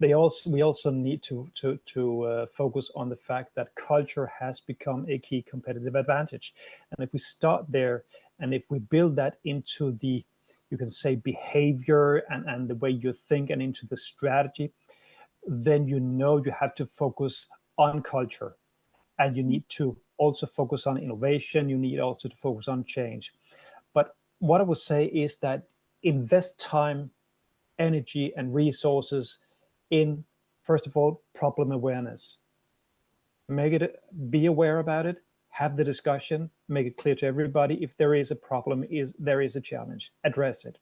S3: We also need to focus on the fact that culture has become a key competitive advantage, and if we start there, and if we build that into the, you can say, behavior and the way you think and into the strategy, then you have to focus on culture, and you need to also focus on innovation. You need also to focus on change. But what I would say is that invest time, energy, and resources in, first of all, problem awareness. Be aware about it, have the discussion, make it clear to everybody if there is a problem, there is a challenge, address it.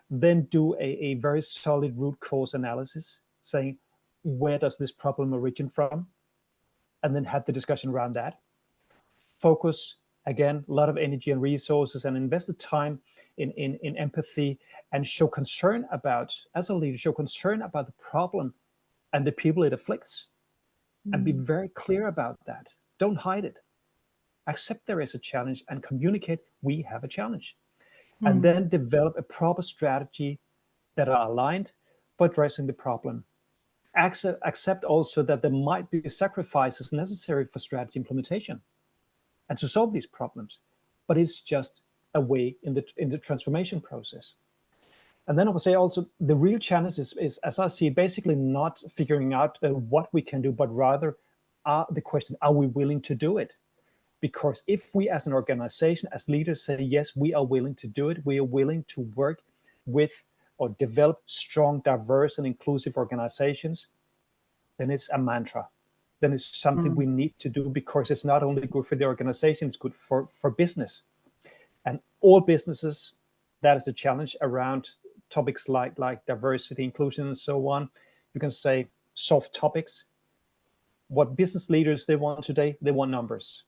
S3: Then do a very solid root cause analysis, saying, where does this problem originate from? And then have the discussion around that. Focus, again, a lot of energy and resources, and invest the time in empathy, and show concern about, as a leader, show concern about the problem and the people it afflicts, and be very clear about that. Don't hide it. Accept there is a challenge and communicate, we have a challenge. And then develop a proper strategy that are aligned for addressing the problem. Accept also that there might be sacrifices necessary for strategy implementation and to solve these problems, but it's just a way in the transformation process. And then I would say also the real challenge is, as I see, basically not figuring out what we can do, but rather the question, are we willing to do it? Because if we as an organization, as leaders say, yes, we are willing to do it, we are willing to work with or develop strong, diverse, and inclusive organizations, then it's a mantra. Then it's something we need to do, because it's not only good for the organization, it's good for business. And all businesses, that is a challenge around topics like diversity, inclusion, and so on. You can say soft topics. What business leaders they want today, they want numbers.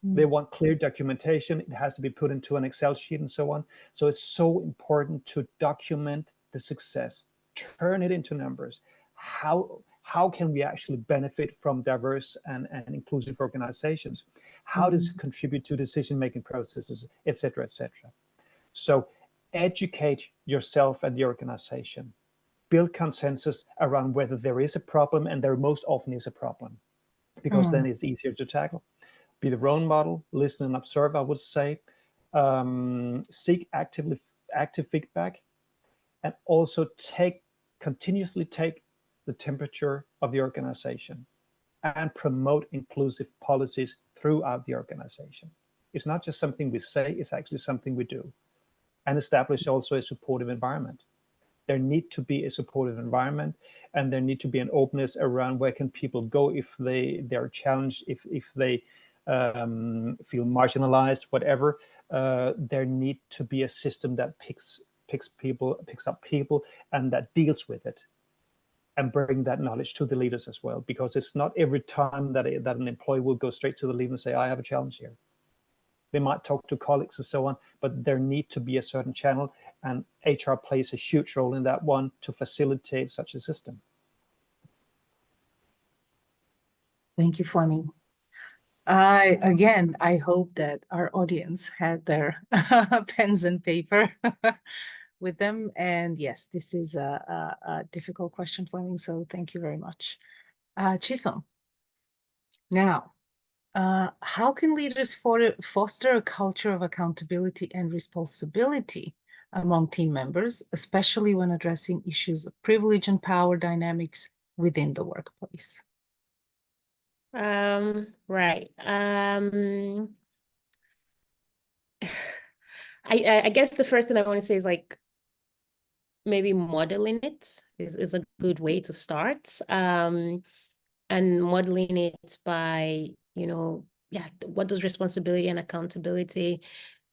S3: They want clear documentation. It has to be put into an Excel sheet and so on. So it's so important to document the success, turn it into numbers. How how can we actually benefit from diverse and inclusive organizations? How does it contribute to decision-making processes, et cetera, et cetera? So educate yourself and the organization. Build consensus around whether there is a problem, and there most often is a problem, because then it's easier to tackle. Be the role model, listen and observe, I would say. Seek active feedback, and also continuously take the temperature of the organization and promote inclusive policies throughout the organization. It's not just something we say, it's actually something we do. And establish also a supportive environment. There need to be a supportive environment, and there need to be an openness around where can people go if they're challenged, if they feel marginalized, whatever. There need to be a system that picks up people and that deals with it, and bring that knowledge to the leaders as well, because it's not every time that an employee will go straight to the leader and say, I have a challenge here. They might talk to colleagues and so on, but there need to be a certain channel, and HR plays a huge role in that one to facilitate such a system.
S1: Thank you, Flemming. I hope that our audience had their pens and paper with them. And yes, this is a difficult question, Flemming, so thank you very much. Chisom, now, how can leaders foster a culture of accountability and responsibility among team members, especially when addressing issues of privilege and power dynamics within the workplace?
S4: Right. I guess the first thing I want to say is like, maybe modeling it is a good way to start. And modeling it by, what does responsibility and accountability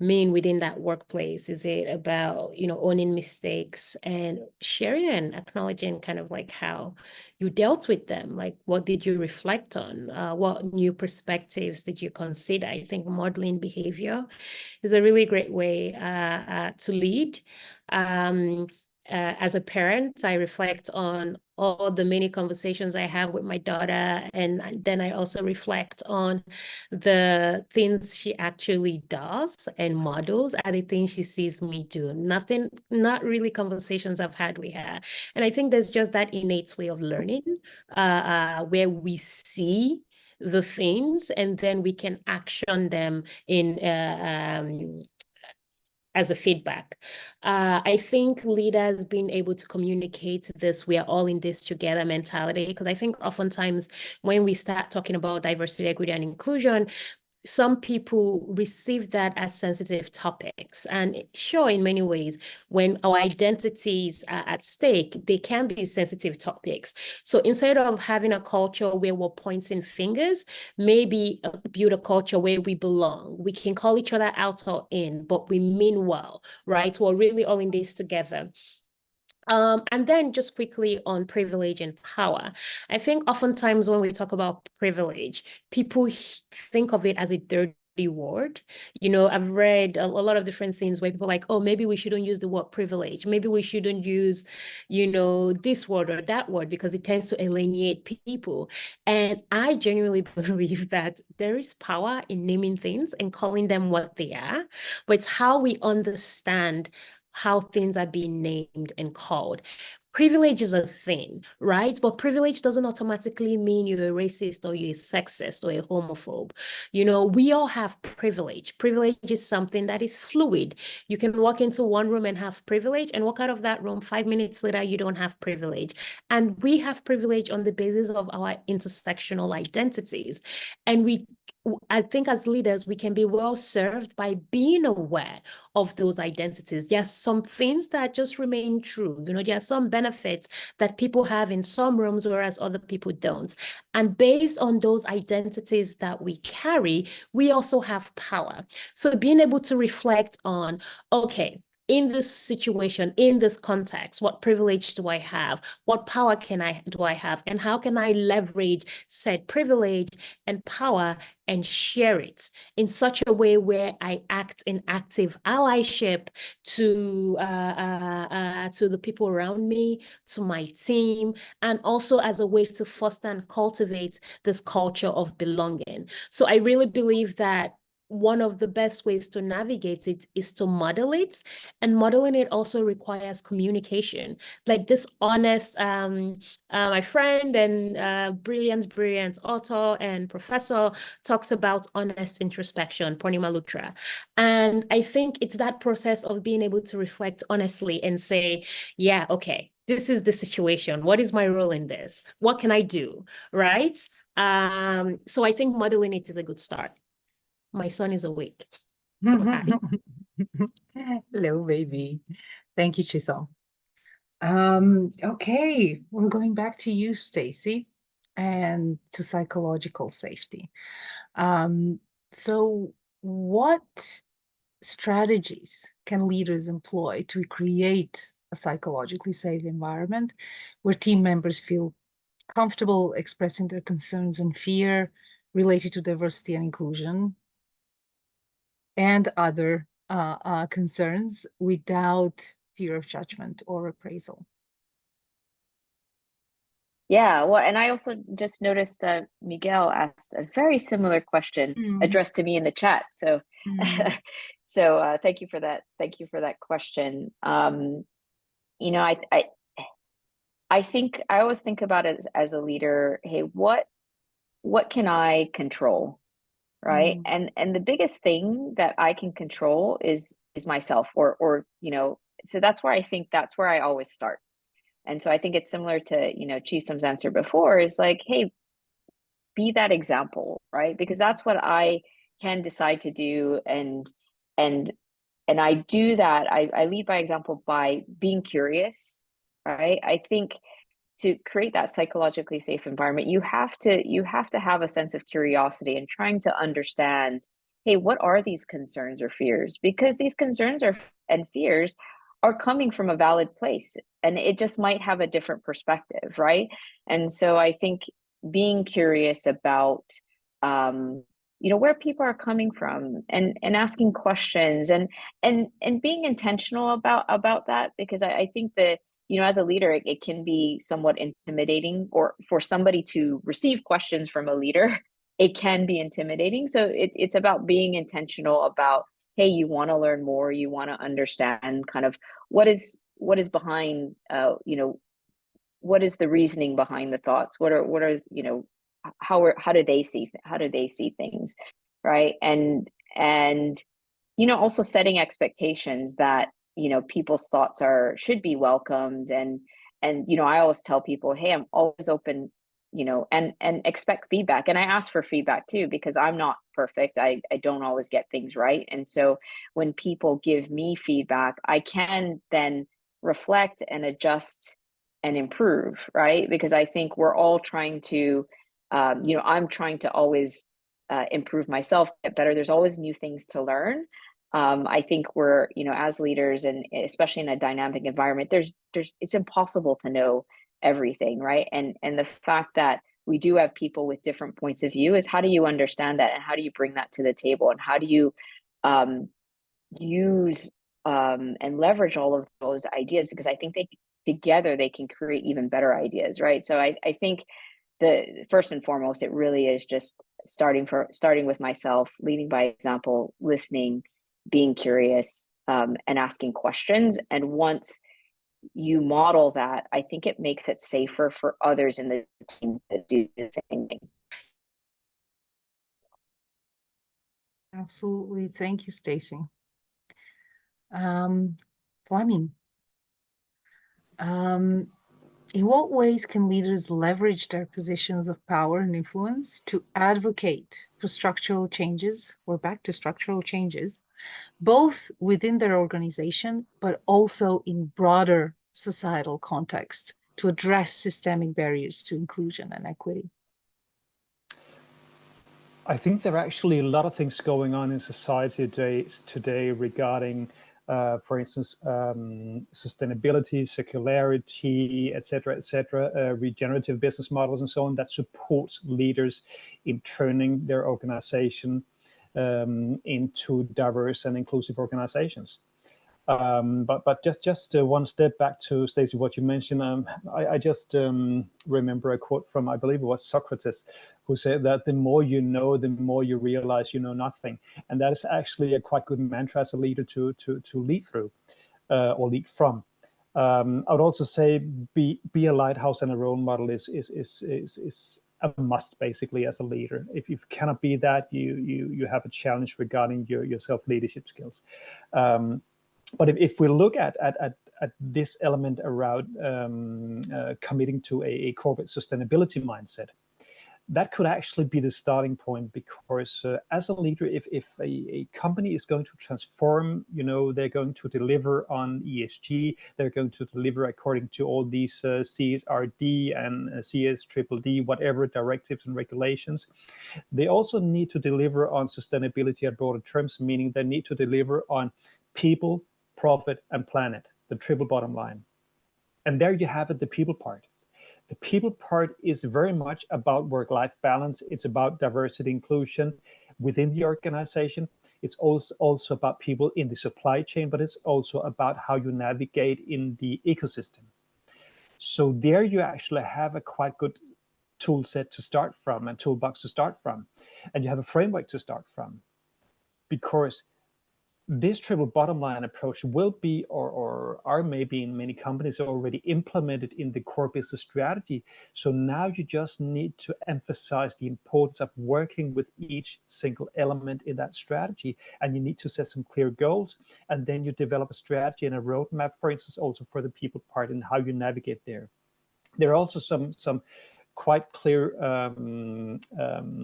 S4: mean within that workplace? Is it about, owning mistakes and sharing and acknowledging kind of like how you dealt with them? Like, what did you reflect on? What new perspectives did you consider? I think modeling behavior is a really great way to lead. As a parent, I reflect on all the many conversations I have with my daughter, and then I also reflect on the things she actually does and models are the things she sees me do. Not really conversations I've had with her. And I think there's just that innate way of learning where we see the things and then we can action them in as a feedback. I think leaders being able to communicate this, we are all in this together mentality, because I think oftentimes when we start talking about diversity, equity, and inclusion, some people receive that as sensitive topics. And sure, in many ways, when our identities are at stake, they can be sensitive topics. So instead of having a culture where we're pointing fingers, maybe build a culture where we belong. We can call each other out or in, but we mean well, right? We're really all in this together. And then just quickly on privilege and power. I think oftentimes when we talk about privilege, people think of it as a dirty word. I've read a lot of different things where people are like, oh, maybe we shouldn't use the word privilege. Maybe we shouldn't use, this word or that word because it tends to alienate people. And I genuinely believe that there is power in naming things and calling them what they are, but it's how we understand how things are being named and called. Privilege is a thing, right? But privilege doesn't automatically mean you're a racist or you're a sexist or a homophobe. We all have privilege. Privilege is something that is fluid. You can walk into one room and have privilege and walk out of that room 5 minutes later, you don't have privilege. And we have privilege on the basis of our intersectional identities. And I think as leaders, we can be well served by being aware of those identities. There are some things that just remain true. There are some benefits that people have in some rooms, whereas other people don't. And based on those identities that we carry, we also have power. So being able to reflect on, okay, in this situation, in this context, what privilege do I have? What power do I have? And how can I leverage said privilege and power and share it in such a way where I act in active allyship to the people around me, to my team, and also as a way to foster and cultivate this culture of belonging. So I really believe that one of the best ways to navigate it is to model it, and modeling it also requires communication. Like this honest, my friend and brilliant author and professor talks about honest introspection, Purnima Luthra. And I think it's that process of being able to reflect honestly and say, yeah, okay, this is the situation. What is my role in this? What can I do, right? So I think modeling it is a good start. My son is awake.
S1: Hello, baby. Thank you, Chisom. Okay, we're going back to you, Staci, and to psychological safety. So what strategies can leaders employ to create a psychologically safe environment where team members feel comfortable expressing their concerns and fear related to diversity and inclusion and other concerns without fear of judgment or appraisal?
S2: Yeah, well, and I also just noticed that Miguel asked a very similar question addressed to me in the chat. So, so thank you for that. Thank you for that question. You know, I think I always think about it as a leader. Hey, what can I control, right? And the biggest thing that I can control is myself, or you know. So that's where I think that's where I always start. And so I think it's similar to, you know, Chisom's answer before is like, hey, be that example, right? Because that's what I can decide to do. And I do that. I lead by example by being curious, right? I think to create that psychologically safe environment, you have to have a sense of curiosity and trying to understand, hey, what are these concerns or fears? Because these concerns and fears are coming from a valid place, and it just might have a different perspective, right? And so I think being curious about you know, where people are coming from, and asking questions, and being intentional about that, because I think that, you know, as a leader, it can be somewhat intimidating, or for somebody to receive questions from a leader, it can be intimidating. So it's about being intentional about, hey, you want to learn more, you want to understand kind of what is behind, you know, what is the reasoning behind the thoughts, what are you know, how do they see things, right? And you know, also setting expectations that, you know, people's thoughts should be welcomed, and you know, I always tell people, hey, I'm always open, you know, and expect feedback, and I ask for feedback too, because I'm not perfect. I don't always get things right, and so when people give me feedback, I can then reflect and adjust and improve, right? Because I think we're all trying to, you know, I'm trying to always improve myself, get better. There's always new things to learn. I think we're, you know, as leaders, and especially in a dynamic environment, there's it's impossible to know everything, right? And the fact that we do have people with different points of view is, how do you understand that, and how do you bring that to the table, and how do you use and leverage all of those ideas? Because I think together they can create even better ideas, right? So I think the first and foremost, it really is just starting with myself, leading by example, listening, being curious, and asking questions. And once you model that, I think it makes it safer for others in the team to do the same thing.
S1: Absolutely. Thank you, Staci. Flemming, in what ways can leaders leverage their positions of power and influence to advocate for structural changes, or back to structural changes, both within their organization, but also in broader societal context, to address systemic barriers to inclusion and equity?
S3: I think there are actually a lot of things going on in society today regarding for instance, sustainability, circularity, et cetera, regenerative business models and so on, that supports leaders in turning their organization into diverse and inclusive organizations. But just one step back to Staci, what you mentioned, I just remember a quote from, I believe it was Socrates, who said that the more you know, the more you realize you know nothing. And that is actually a quite good mantra as a leader to lead through or lead from. I would also say be a lighthouse and a role model is a must, basically, as a leader. If you cannot be that, you have a challenge regarding your self-leadership skills. But if we look at this element around committing to a corporate sustainability mindset, that could actually be the starting point, because as a leader, if a company is going to transform, they're going to deliver on ESG, they're going to deliver according to all these CSRD and CSDDD, whatever directives and regulations, they also need to deliver on sustainability at broader terms, meaning they need to deliver on people, profit, and planet, the triple bottom line. And there you have it, the people part. The people part is very much about work-life balance. It's about diversity, inclusion within the organization. It's also about people in the supply chain, but it's also about how you navigate in the ecosystem. So there you actually have a quite good tool set to start from, and toolbox to start from. And you have a framework to start from. Because this triple bottom line approach will be, or are maybe in many companies already implemented in the core business strategy. So now you just need to emphasize the importance of working with each single element in that strategy. And you need to set some clear goals. And then you develop a strategy and a roadmap, for instance, also for the people part and how you navigate there. There are also some quite clear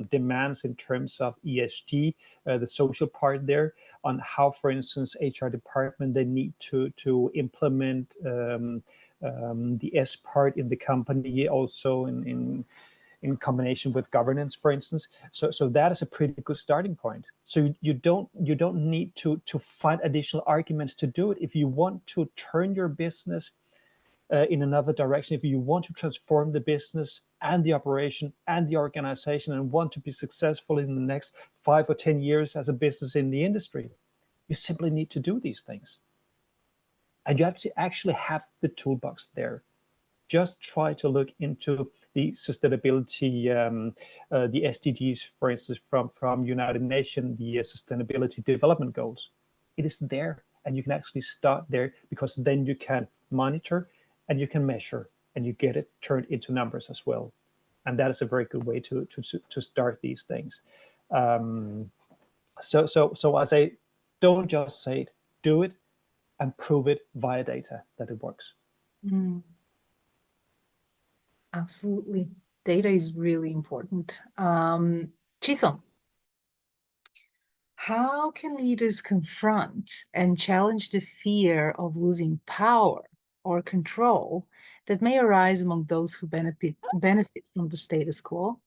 S3: demands in terms of ESG, the social part there, on how, for instance, HR department, they need to implement the S part in the company, also in combination with governance, for instance. So that is a pretty good starting point. So you don't need to find additional arguments to do it. If you want to turn your business in another direction, if you want to transform the business and the operation and the organization and want to be successful in the next 5 or 10 years as a business in the industry, you simply need to do these things. And you actually have the toolbox there. Just try to look into the sustainability, the SDGs, for instance, from United Nations, the Sustainability Development Goals. It is there, and you can actually start there, because then you can monitor and you can measure, and you get it turned into numbers as well. And that is a very good way to start these things. So I say, don't just say it, do it, and prove it via data that it works.
S1: Absolutely. Data is really important. Chisom, how can leaders confront and challenge the fear of losing power or control that may arise among those who benefit from the status quo,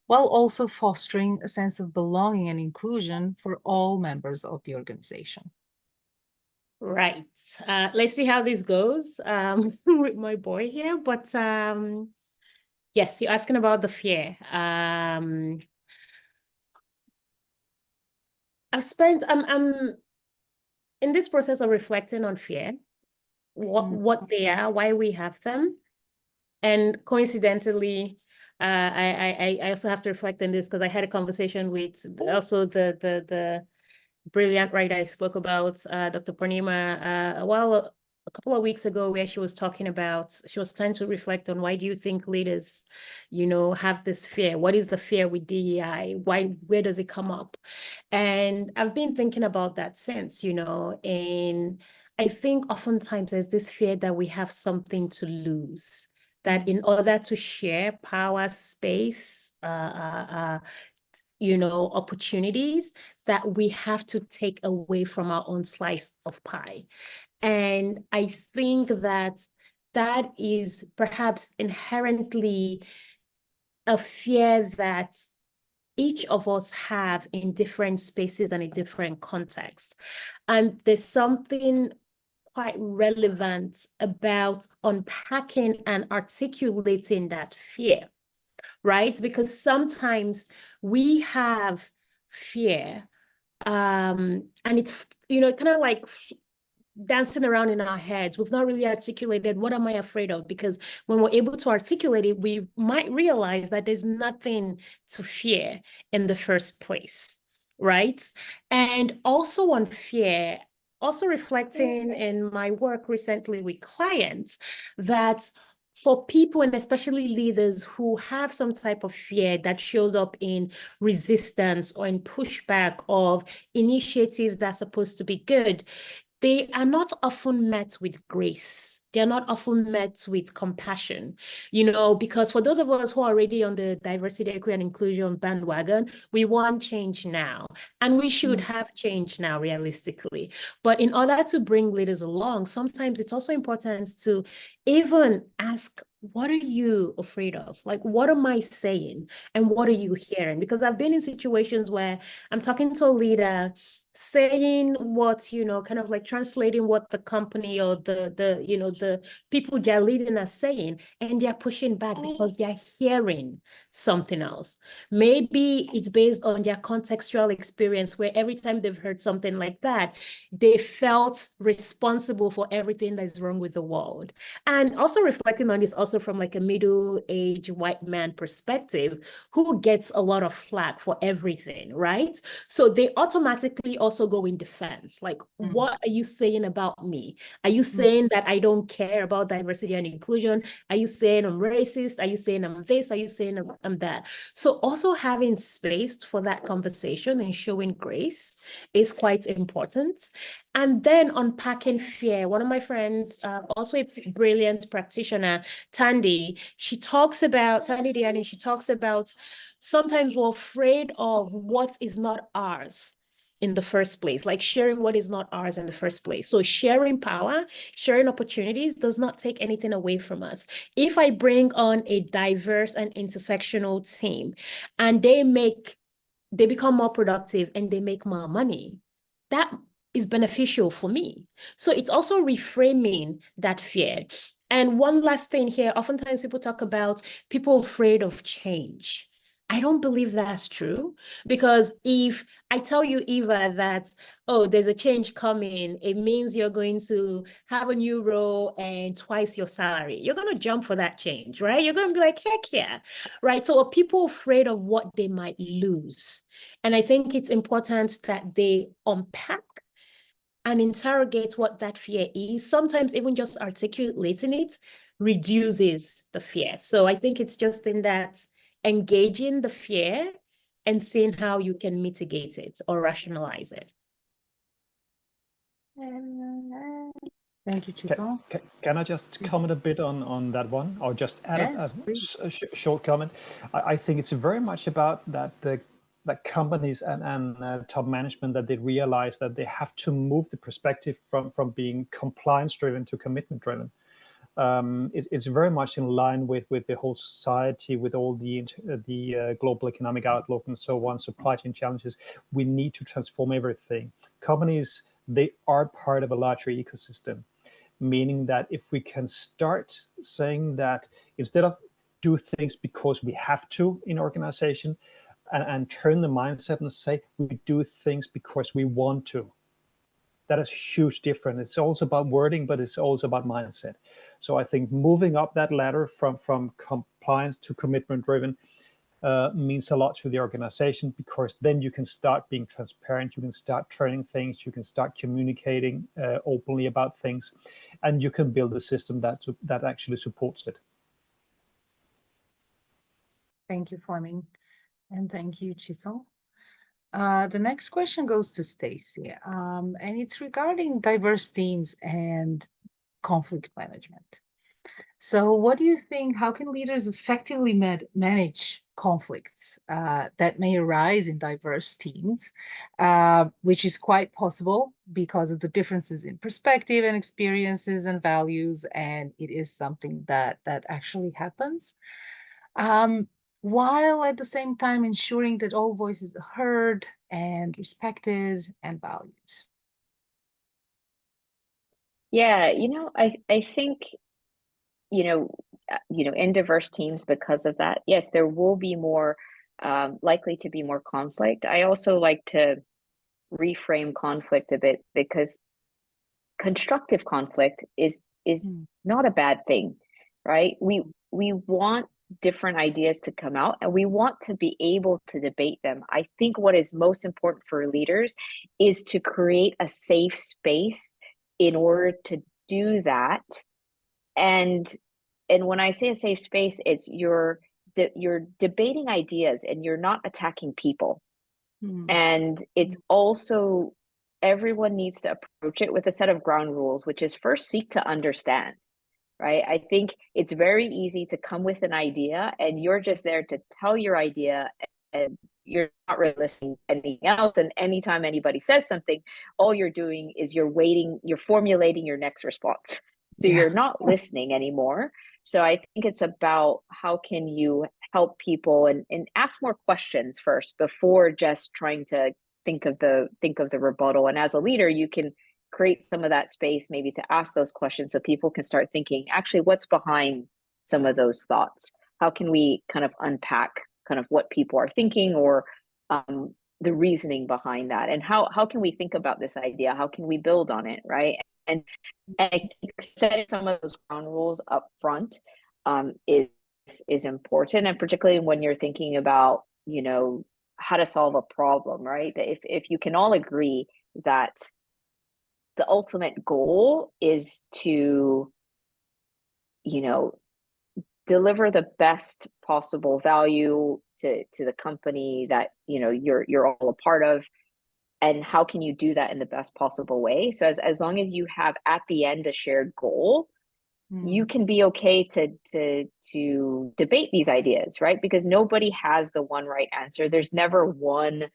S1: while also fostering a sense of belonging and inclusion for all members of the organization?
S4: Right. Let's see how this goes with my boy here. But yes, you're asking about the fear. I'm in this process of reflecting on fear, what they are, why we have them. And coincidentally, I also have to reflect on this because I had a conversation with also the brilliant writer I spoke about, Dr. Purnima, a couple of weeks ago, where she was trying to reflect on, why do you think leaders, have this fear? What is the fear with DEI? Where does it come up? And I've been thinking about that since, and I think oftentimes there's this fear that we have something to lose, that in order to share power, space, opportunities, that we have to take away from our own slice of pie. And I think that is perhaps inherently a fear that each of us have in different spaces and in different contexts. And there's something quite relevant about unpacking and articulating that fear, right? Because sometimes we have fear, and it's, kind of like dancing around in our heads. We've not really articulated, what am I afraid of? Because when we're able to articulate it, we might realize that there's nothing to fear in the first place, right? And also on fear, also reflecting in my work recently with clients, that for people, and especially leaders who have some type of fear that shows up in resistance or in pushback of initiatives that's supposed to be good, they are not often met with grace. They're not often met with compassion, because for those of us who are already on the diversity, equity, and inclusion bandwagon, we want change now. And we should have change now, realistically. But in order to bring leaders along, sometimes it's also important to even ask, what are you afraid of? Like, what am I saying? And what are you hearing? Because I've been in situations where I'm talking to a leader, saying what, kind of like translating what the company or the people they're leading are saying, and they're pushing back because they're hearing something else. Maybe it's based on their contextual experience, where every time they've heard something like that, they felt responsible for everything that's wrong with the world. And also reflecting on this also from like a middle-aged white man perspective, who gets a lot of flack for everything, right? So they automatically also go in defense. Like, what are you saying about me? Are you saying that I don't care about diversity and inclusion? Are you saying I'm racist? Are you saying I'm this? Are you saying I'm that? So also having space for that conversation and showing grace is quite important. And then unpacking fear. One of my friends, also a brilliant practitioner, Tandy, she talks about sometimes we're afraid of what is not ours in the first place, like sharing what is not ours in the first place. So sharing power, sharing opportunities does not take anything away from us. If I bring on a diverse and intersectional team and they become more productive and they make more money, that is beneficial for me. So it's also reframing that fear. And one last thing here, oftentimes people talk about people afraid of change. I don't believe that's true, because if I tell you, Eva, that, oh, there's a change coming, it means you're going to have a new role and twice your salary. You're going to jump for that change, right? You're going to be like, heck yeah, right? So are people afraid of what they might lose? And I think it's important that they unpack and interrogate what that fear is. Sometimes even just articulating it reduces the fear. So I think it's just in that engaging the fear and seeing how you can mitigate it or rationalize it.
S1: Thank you, Chisom.
S3: Can I just comment a bit on that one, or just add a short comment? I think it's very much about that that companies and top management, that they realize that they have to move the perspective from being compliance driven to commitment driven. It's very much in line with the whole society, with all the global economic outlook and so on, supply chain challenges. We need to transform everything. Companies, they are part of a larger ecosystem, meaning that if we can start saying that instead of do things because we have to in organization, and turn the mindset and say we do things because we want to, that is a huge difference. It's also about wording, but it's also about mindset. So I think moving up that ladder from compliance to commitment driven means a lot to the organization, because then you can start being transparent, you can start turning things, you can start communicating openly about things, and you can build a system that actually supports it.
S1: Thank you, Flemming. And thank you, Chisom. The next question goes to Staci, and it's regarding diverse teams and conflict management. So what do you think, how can leaders effectively manage conflicts that may arise in diverse teams, which is quite possible because of the differences in perspective and experiences and values, and it is something that actually happens. while at the same time ensuring that all voices are heard and respected and valued?
S2: Yeah, I think, in diverse teams, because of that, yes, there will be more likely to be more conflict. I also like to reframe conflict a bit, because constructive conflict is not a bad thing, right? We want different ideas to come out, and we want to be able to debate them. I think what is most important for leaders is to create a safe space in order to do that. And when I say a safe space, it's you're debating ideas and you're not attacking people. And it's also, everyone needs to approach it with a set of ground rules, which is first seek to understand, right? I think it's very easy to come with an idea and you're just there to tell your idea, and you're not really listening to anything else. And anytime anybody says something, all you're doing is you're formulating your next response. So you're not listening anymore. So I think it's about how can you help people and ask more questions first before just trying to think of the rebuttal. And as a leader, you can create some of that space maybe to ask those questions so people can start thinking, actually, what's behind some of those thoughts? How can we kind of unpack kind of what people are thinking, or the reasoning behind that? And how can we think about this idea? How can we build on it, right? And I think setting some of those ground rules up front is important, and particularly when you're thinking about, how to solve a problem, right? That if you can all agree that the ultimate goal is to, deliver the best possible value to the company that, you're all a part of, and how can you do that in the best possible way? So as long as you have at the end a shared goal, you can be okay to debate these ideas, right? Because nobody has the one right answer. There's never one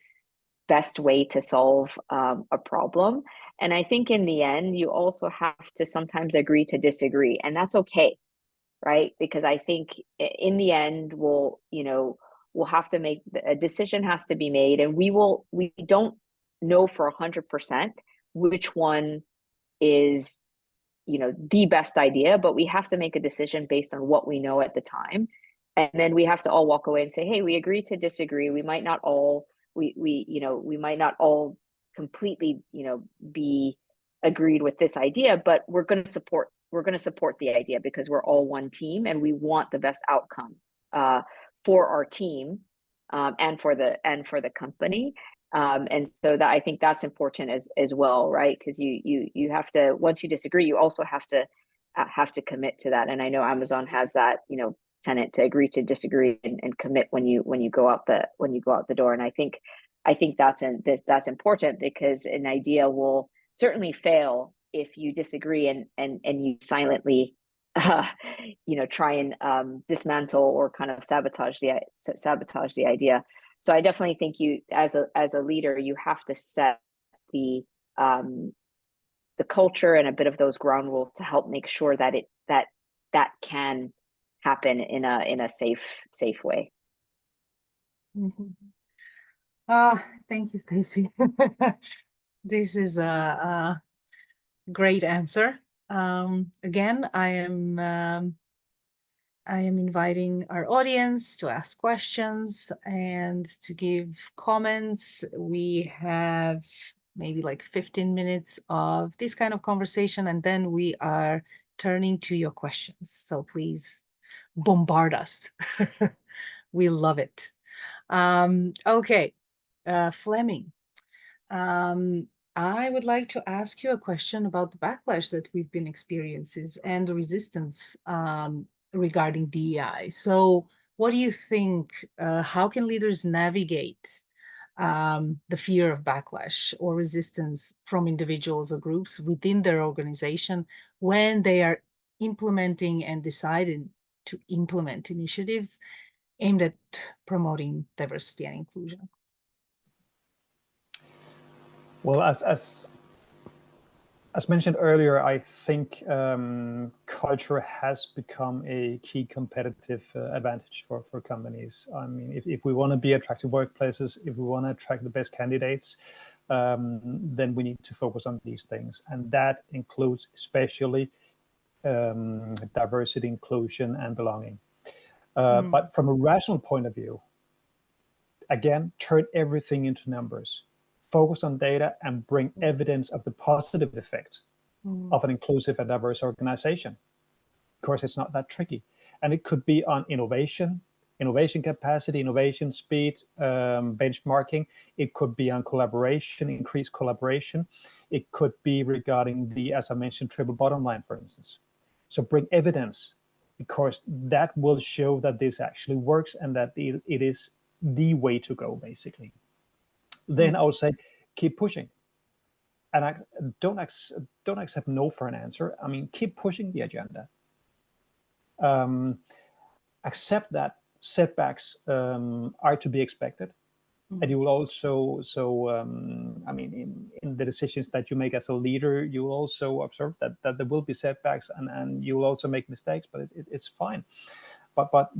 S2: best way to solve a problem. And I think in the end, you also have to sometimes agree to disagree, and that's okay, right? Because I think in the end, we'll have to make a decision, has to be made, and we don't know for 100% which one is the best idea, but we have to make a decision based on what we know at the time. And then we have to all walk away and say, hey, we agree to disagree. We might not all we might not all completely be agreed with this idea, but we're going to support the idea because we're all one team and we want the best outcome for our team and for the company. And so that, I think that's important as well, right? Because you have to, once you disagree, you also have to commit to that. And I know Amazon has that, tenet to agree to disagree and commit when you go out the door. And I think that's important, because an idea will certainly fail if you disagree and you silently try and dismantle or kind of sabotage the idea. So I definitely think you, as a leader, you have to set the culture and a bit of those ground rules to help make sure that that can happen in a safe way.
S1: Thank you, Staci. This is a great answer. Again, I am inviting our audience to ask questions and to give comments. We have maybe like 15 minutes of this kind of conversation, and then we are turning to your questions. So please bombard us. We love it. Okay, Flemming, I would like to ask you a question about the backlash that we've been experiencing and the resistance regarding DEI. So what do you think, how can leaders navigate the fear of backlash or resistance from individuals or groups within their organization when they are implementing and deciding to implement initiatives aimed at promoting diversity and inclusion?
S3: Well, as mentioned earlier, I think culture has become a key competitive advantage for companies. I mean, if we want to be attractive workplaces, if we want to attract the best candidates, then we need to focus on these things. And that includes especially diversity, inclusion, and belonging. But from a rational point of view, again, turn everything into numbers. Focus on data and bring evidence of the positive effects of an inclusive and diverse organization. Of course, it's not that tricky. And it could be on innovation capacity, innovation speed, benchmarking. It could be on collaboration, increased collaboration. It could be regarding the, as I mentioned, triple bottom line, for instance. So bring evidence, because that will show that this actually works and that it is the way to go, basically. Then I would say, keep pushing. And I don't accept no for an answer. I mean, keep pushing the agenda. Accept that setbacks are to be expected. And you will also, I mean, in the decisions that you make as a leader, you will also observe that there will be setbacks, and you will also make mistakes, but it's fine. But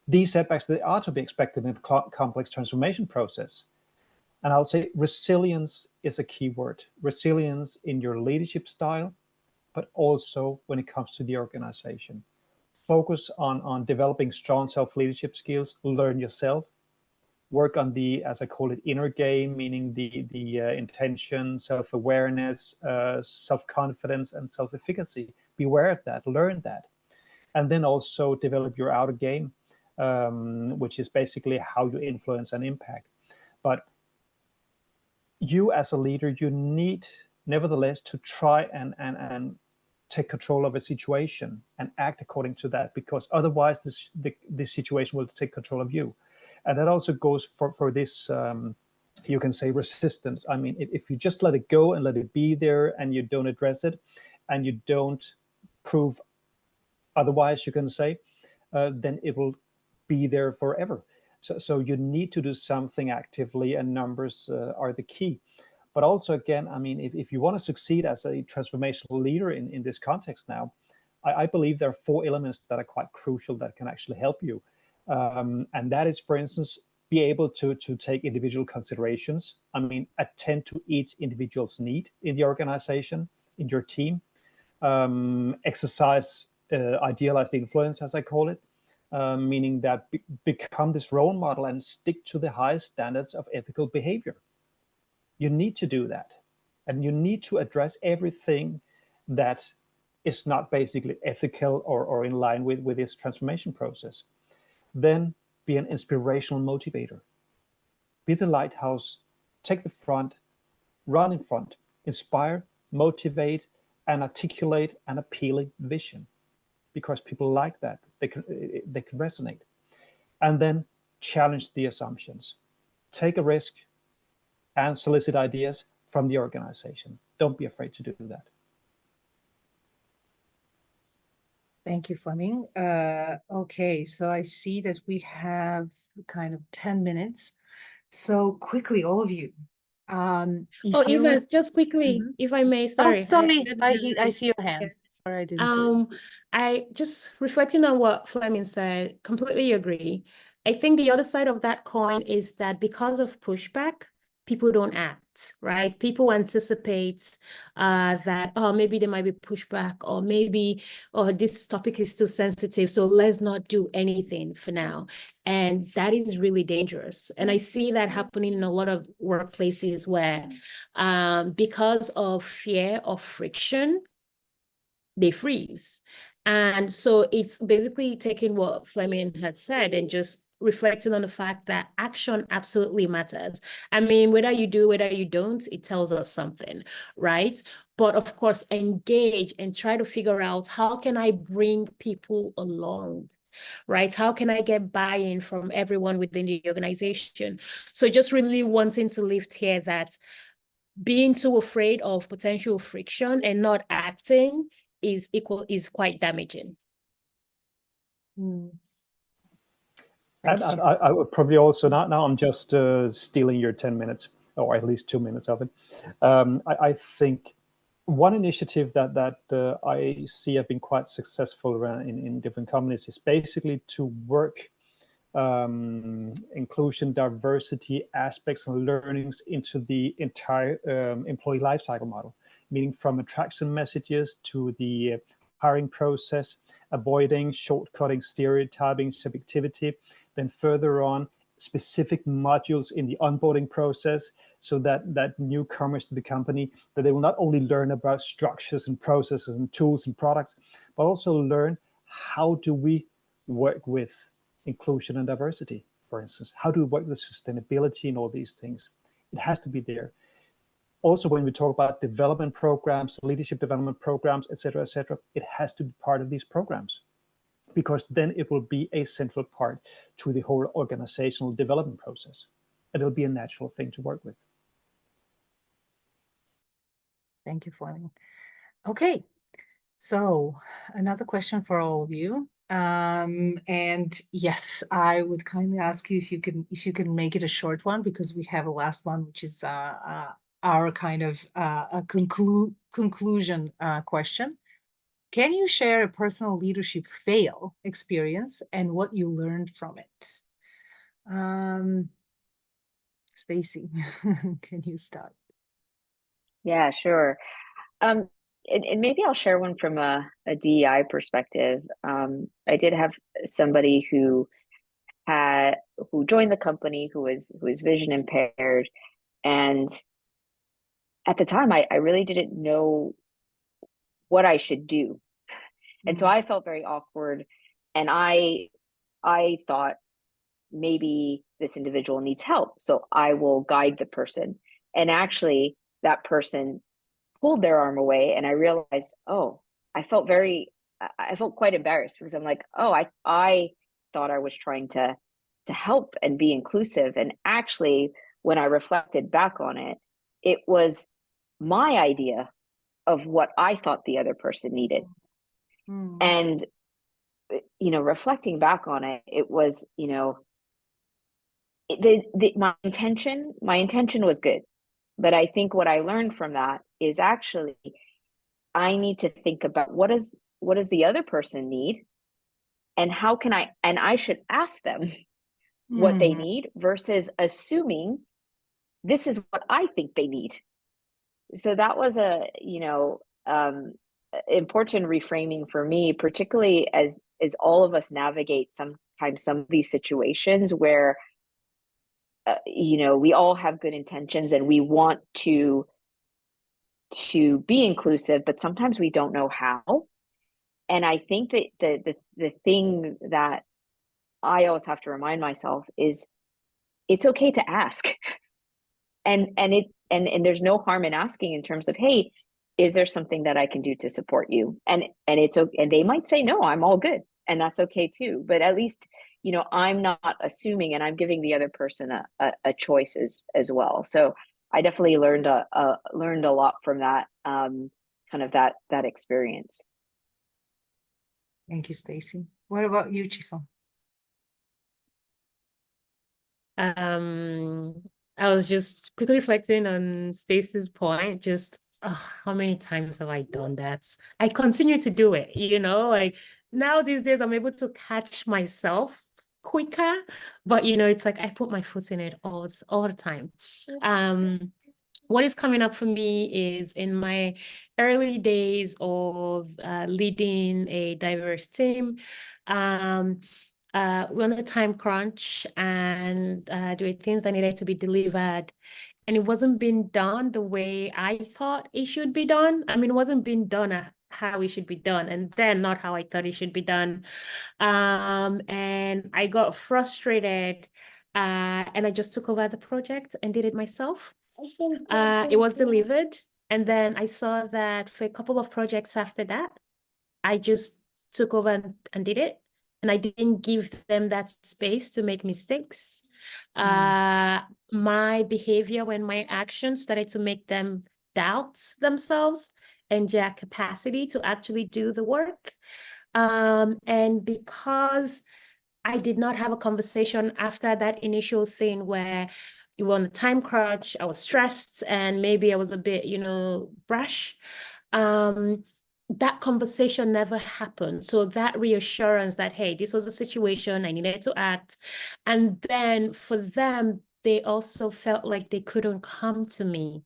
S3: these setbacks, they are to be expected in a complex transformation process. And I'll say resilience is a key word. Resilience in your leadership style, but also when it comes to the organization. Focus on developing strong self-leadership skills, learn yourself, work on the, as I call it, inner game, meaning the intention, self-awareness, self-confidence, and self-efficacy. Be aware of that, learn that. And then also develop your outer game, which is basically how you influence and impact. But you as a leader, you need nevertheless to try and take control of a situation and act according to that, because otherwise this situation will take control of you. And that also goes for this, you can say, resistance. I mean, if you just let it go and let it be there and you don't address it and you don't prove otherwise, you can say, then it will be there forever. So you need to do something actively, and numbers are the key. But also, again, I mean, if you want to succeed as a transformational leader in this context now, I believe there are 4 elements that are quite crucial that can actually help you. And that is, for instance, be able to take individual considerations. I mean, attend to each individual's need in the organization, in your team. Exercise idealized influence, as I call it. Meaning that become this role model and stick to the highest standards of ethical behavior. You need to do that. And you need to address everything that is not basically ethical or in line with this transformation process. Then be an inspirational motivator. Be the lighthouse, take the front, run in front, inspire, motivate, and articulate an appealing vision. Because people like that, they can resonate. And then challenge the assumptions. Take a risk and solicit ideas from the organization. Don't be afraid to do that.
S1: Thank you, Flemming. Okay, so I see that we have kind of 10 minutes. So quickly, all of you.
S4: Eva, just quickly, if I may, sorry.
S1: Oh, sorry, I see your hand. Sorry, I didn't see it.
S4: I just reflecting on what Flemming said, completely agree. I think the other side of that coin is that because of pushback, people don't act, right? People anticipate that, oh, maybe there might be pushback, or maybe, oh, this topic is too sensitive, so let's not do anything for now. And that is really dangerous. And I see that happening in a lot of workplaces where because of fear of friction, they freeze. And so it's basically taking what Flemming had said and just reflecting on the fact that action absolutely matters. I mean, whether you do, whether you don't, it tells us something, right? But of course, engage and try to figure out, how can I bring people along? Right? How can I get buy-in from everyone within the organization? So just really wanting to lift here that being too afraid of potential friction and not acting is quite damaging.
S3: And I would probably also, now I'm just stealing your 10 minutes, or at least 2 minutes of it. I think one initiative that I see have been quite successful around in different companies is basically to work inclusion, diversity aspects and learnings into the entire employee lifecycle model, meaning from attraction messages to the hiring process, avoiding shortcutting, stereotyping, subjectivity, then further on specific modules in the onboarding process, so that newcomers to the company, that they will not only learn about structures and processes and tools and products, but also learn how do we work with inclusion and diversity, for instance. How do we work with sustainability and all these things? It has to be there. Also, when we talk about development programs, leadership development programs, etc., it has to be part of these programs, because then it will be a central part to the whole organizational development process. And it'll be a natural thing to work with.
S1: Thank you, Flemming. Okay, so another question for all of you. And yes, I would kindly ask you if you can make it a short one, because we have a last one, which is our kind of a conclusion question. Can you share a personal leadership fail experience and what you learned from it? Staci, can you start?
S2: Yeah, sure. And maybe I'll share one from a DEI perspective. I did have somebody who joined the company who was vision impaired, and at the time I really didn't know what I should do. And so I felt very awkward, and I thought maybe this individual needs help, so I will guide the person. And actually that person pulled their arm away, and I realized, oh, I felt quite embarrassed, because I'm like, oh, I thought I was trying to help and be inclusive. And actually, when I reflected back on it, it was my idea of what I thought the other person needed. And, reflecting back on it, it was, my intention was good. But I think what I learned from that is actually I need to think about what does the other person need, and how can I should ask them what they need, versus assuming this is what I think they need. So that was a, important reframing for me, particularly as all of us navigate sometimes some of these situations where we all have good intentions and we want to be inclusive, but sometimes we don't know how. And I think that the thing that I always have to remind myself is it's okay to ask. And there's no harm in asking, in terms of, hey, is there something that I can do to support you? And it's okay, and they might say, no, I'm all good. And that's okay too. But at least, I'm not assuming, and I'm giving the other person a choice as well. So I definitely learned a lot from that, kind of that experience.
S1: Thank you, Staci. What about you, Chisom?
S4: I was just quickly reflecting on Staci's point. Just how many times have I done that? I continue to do it, like now these days I'm able to catch myself quicker, but it's like I put my foot in it all the time. What is coming up for me is in my early days of leading a diverse team, we're on a time crunch, and there were things that needed to be delivered, and it wasn't being done the way I thought it should be done. I mean, it wasn't being done how it should be done, and then not how I thought it should be done. And I got frustrated, and I just took over the project and did it myself. It was delivered, and then I saw that for a couple of projects after that, I just took over and did it. And I didn't give them that space to make mistakes. My behavior and my actions started to make them doubt themselves and their capacity to actually do the work. And because I did not have a conversation after that initial thing where you were on the time crunch, I was stressed, and maybe I was a bit, brash. that conversation never happened. So that reassurance that, hey, this was a situation, I needed to act. And then for them, they also felt like they couldn't come to me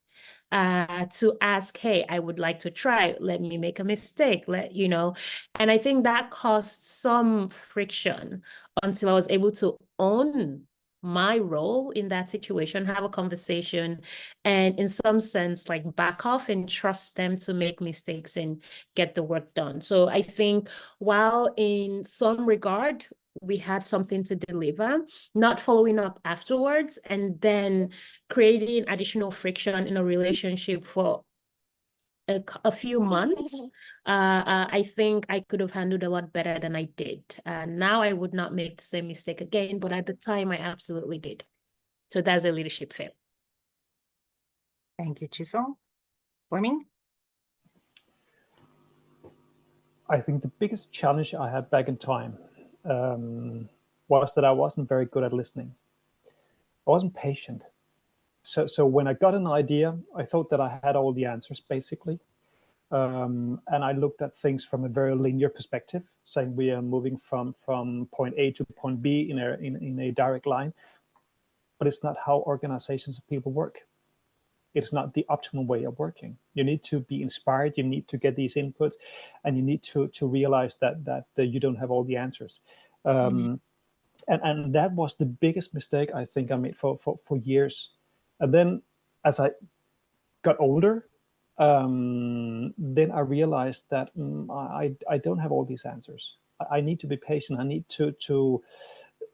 S4: to ask, hey, I would like to try, let me make a mistake, and I think that caused some friction until I was able to own my role in that situation, have a conversation, and in some sense, like back off and trust them to make mistakes and get the work done. So I think while in some regard, we had something to deliver, not following up afterwards, and then creating additional friction in a relationship for a few months, I think I could have handled a lot better than I did. Now I would not make the same mistake again, but at the time I absolutely did. So that's a leadership fail.
S1: Thank you, Chisom. Flemming?
S3: I think the biggest challenge I had back in time was that I wasn't very good at listening. I wasn't patient. So when I got an idea, I thought that I had all the answers, basically. And I looked at things from a very linear perspective, saying we are moving from point A to point B in a direct line. But it's not how organizations and people work. It's not the optimal way of working. You need to be inspired. You need to get these inputs, and you need to realize that you don't have all the answers. And that was the biggest mistake I think I made for years. And then as I got older, then I realized that I don't have all these answers. I need to be patient. I need to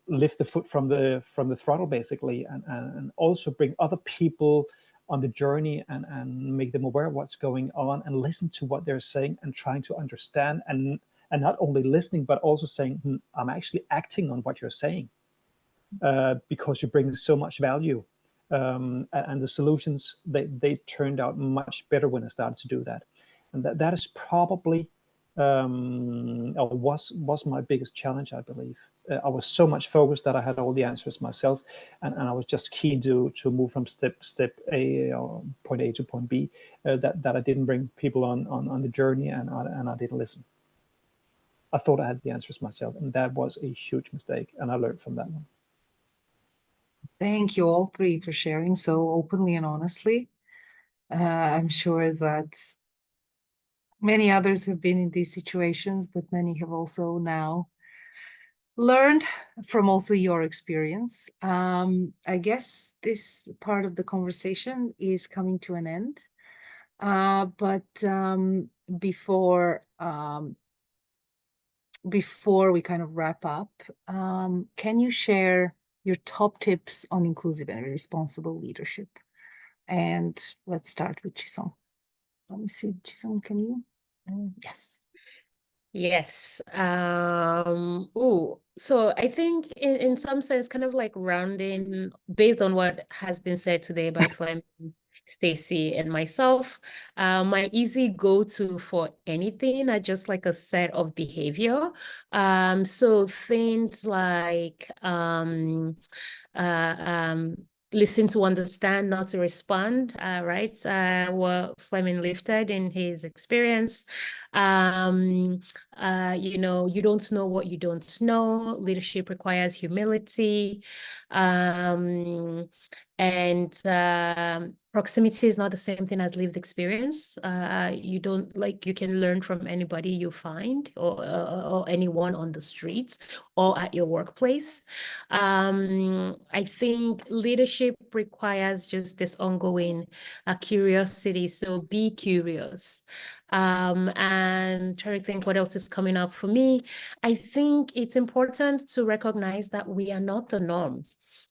S3: lift the foot from the throttle, basically, and also bring other people on the journey and make them aware of what's going on and listen to what they're saying and trying to understand, and not only listening, but also saying, I'm actually acting on what you're saying, because you bring so much value. And the solutions, they turned out much better when I started to do that. And that is probably, was my biggest challenge, I believe. I was so much focused that I had all the answers myself, and I was just keen to move from step A, or point A to point B, that I didn't bring people on the journey, and I didn't listen. I thought I had the answers myself, and that was a huge mistake, and I learned from that one.
S1: Thank you all three for sharing so openly and honestly. I'm sure that many others have been in these situations, but many have also now learned from also your experience. I guess this part of the conversation is coming to an end. But before we kind of wrap up, can you share your top tips on inclusive and responsible leadership? And let's start with Chisom. Let me see, Chisom, can you? Yes.
S4: Yes. So I think in some sense, kind of like rounding based on what has been said today by Flemming, Staci, and myself, my easy go-to for anything are just like a set of behavior. So things like listen to understand, not to respond, right? What Flemming lifted in his experience. You don't know what you don't know. Leadership requires humility. And proximity is not the same thing as lived experience. You can learn from anybody you find, or anyone on the streets or at your workplace. I think leadership requires just this ongoing curiosity. So be curious. And try to think what else is coming up for me. I think it's important to recognize that we are not the norm.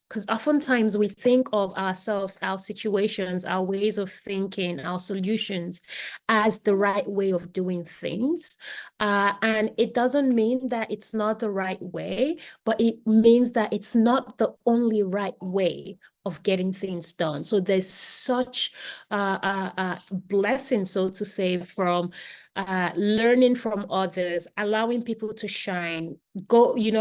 S4: Because oftentimes we think of ourselves, our situations, our ways of thinking, our solutions as the right way of doing things. And it doesn't mean that it's not the right way, but it means that it's not the only right way of getting things done. So there's such blessing, so to say, from learning from others, allowing people to shine,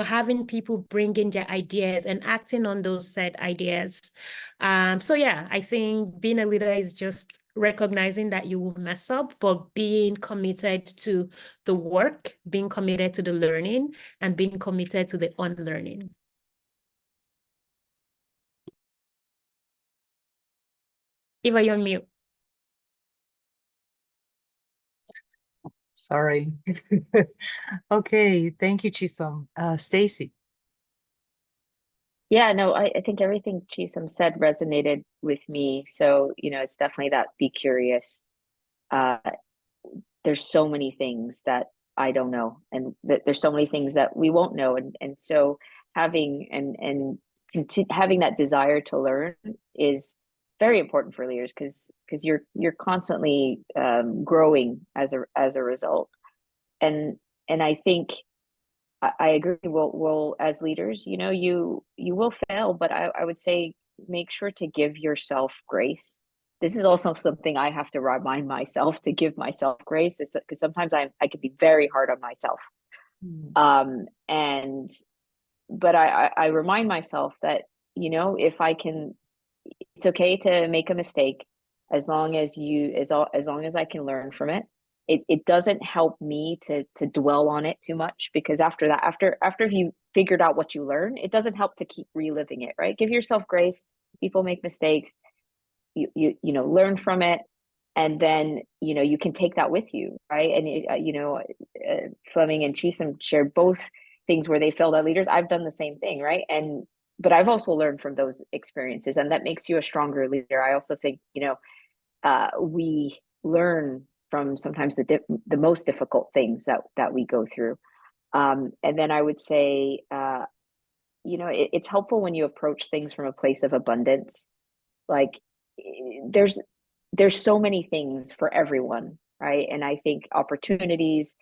S4: having people bring in their ideas and acting on those said ideas. So yeah, I think being a leader is just recognizing that you will mess up, but being committed to the work, being committed to the learning, and being committed to the unlearning. Eva, you're on mute.
S1: Sorry. Okay, thank you, Chisom. Staci.
S2: Yeah, no, I think everything Chisom said resonated with me. So, you know, it's definitely that be curious. There's so many things that I don't know, and there's so many things that we won't know. And so having having that desire to learn is very important for leaders, because you're constantly growing as a result. And I think I agree. We'll as leaders, you know, you will fail, but I would say make sure to give yourself grace. This is also something I have to remind myself to give myself grace, because sometimes I can be very hard on myself. And but I remind myself that, you know, if I can, it's okay to make a mistake, as long as long as I can learn from it. It doesn't help me to dwell on it too much, because after that, after you figured out what you learn, it doesn't help to keep reliving it, right? Give yourself grace. People make mistakes. You know, learn from it, and then, you know, you can take that with you, right? And you know, Flemming and Chisom shared both things where they failed at leaders. I've done the same thing, right? But I've also learned from those experiences, and that makes you a stronger leader. I also think, you know, we learn from sometimes the most difficult things that we go through. And then I would say, you know, it's helpful when you approach things from a place of abundance. Like, there's so many things for everyone, right? And I think opportunities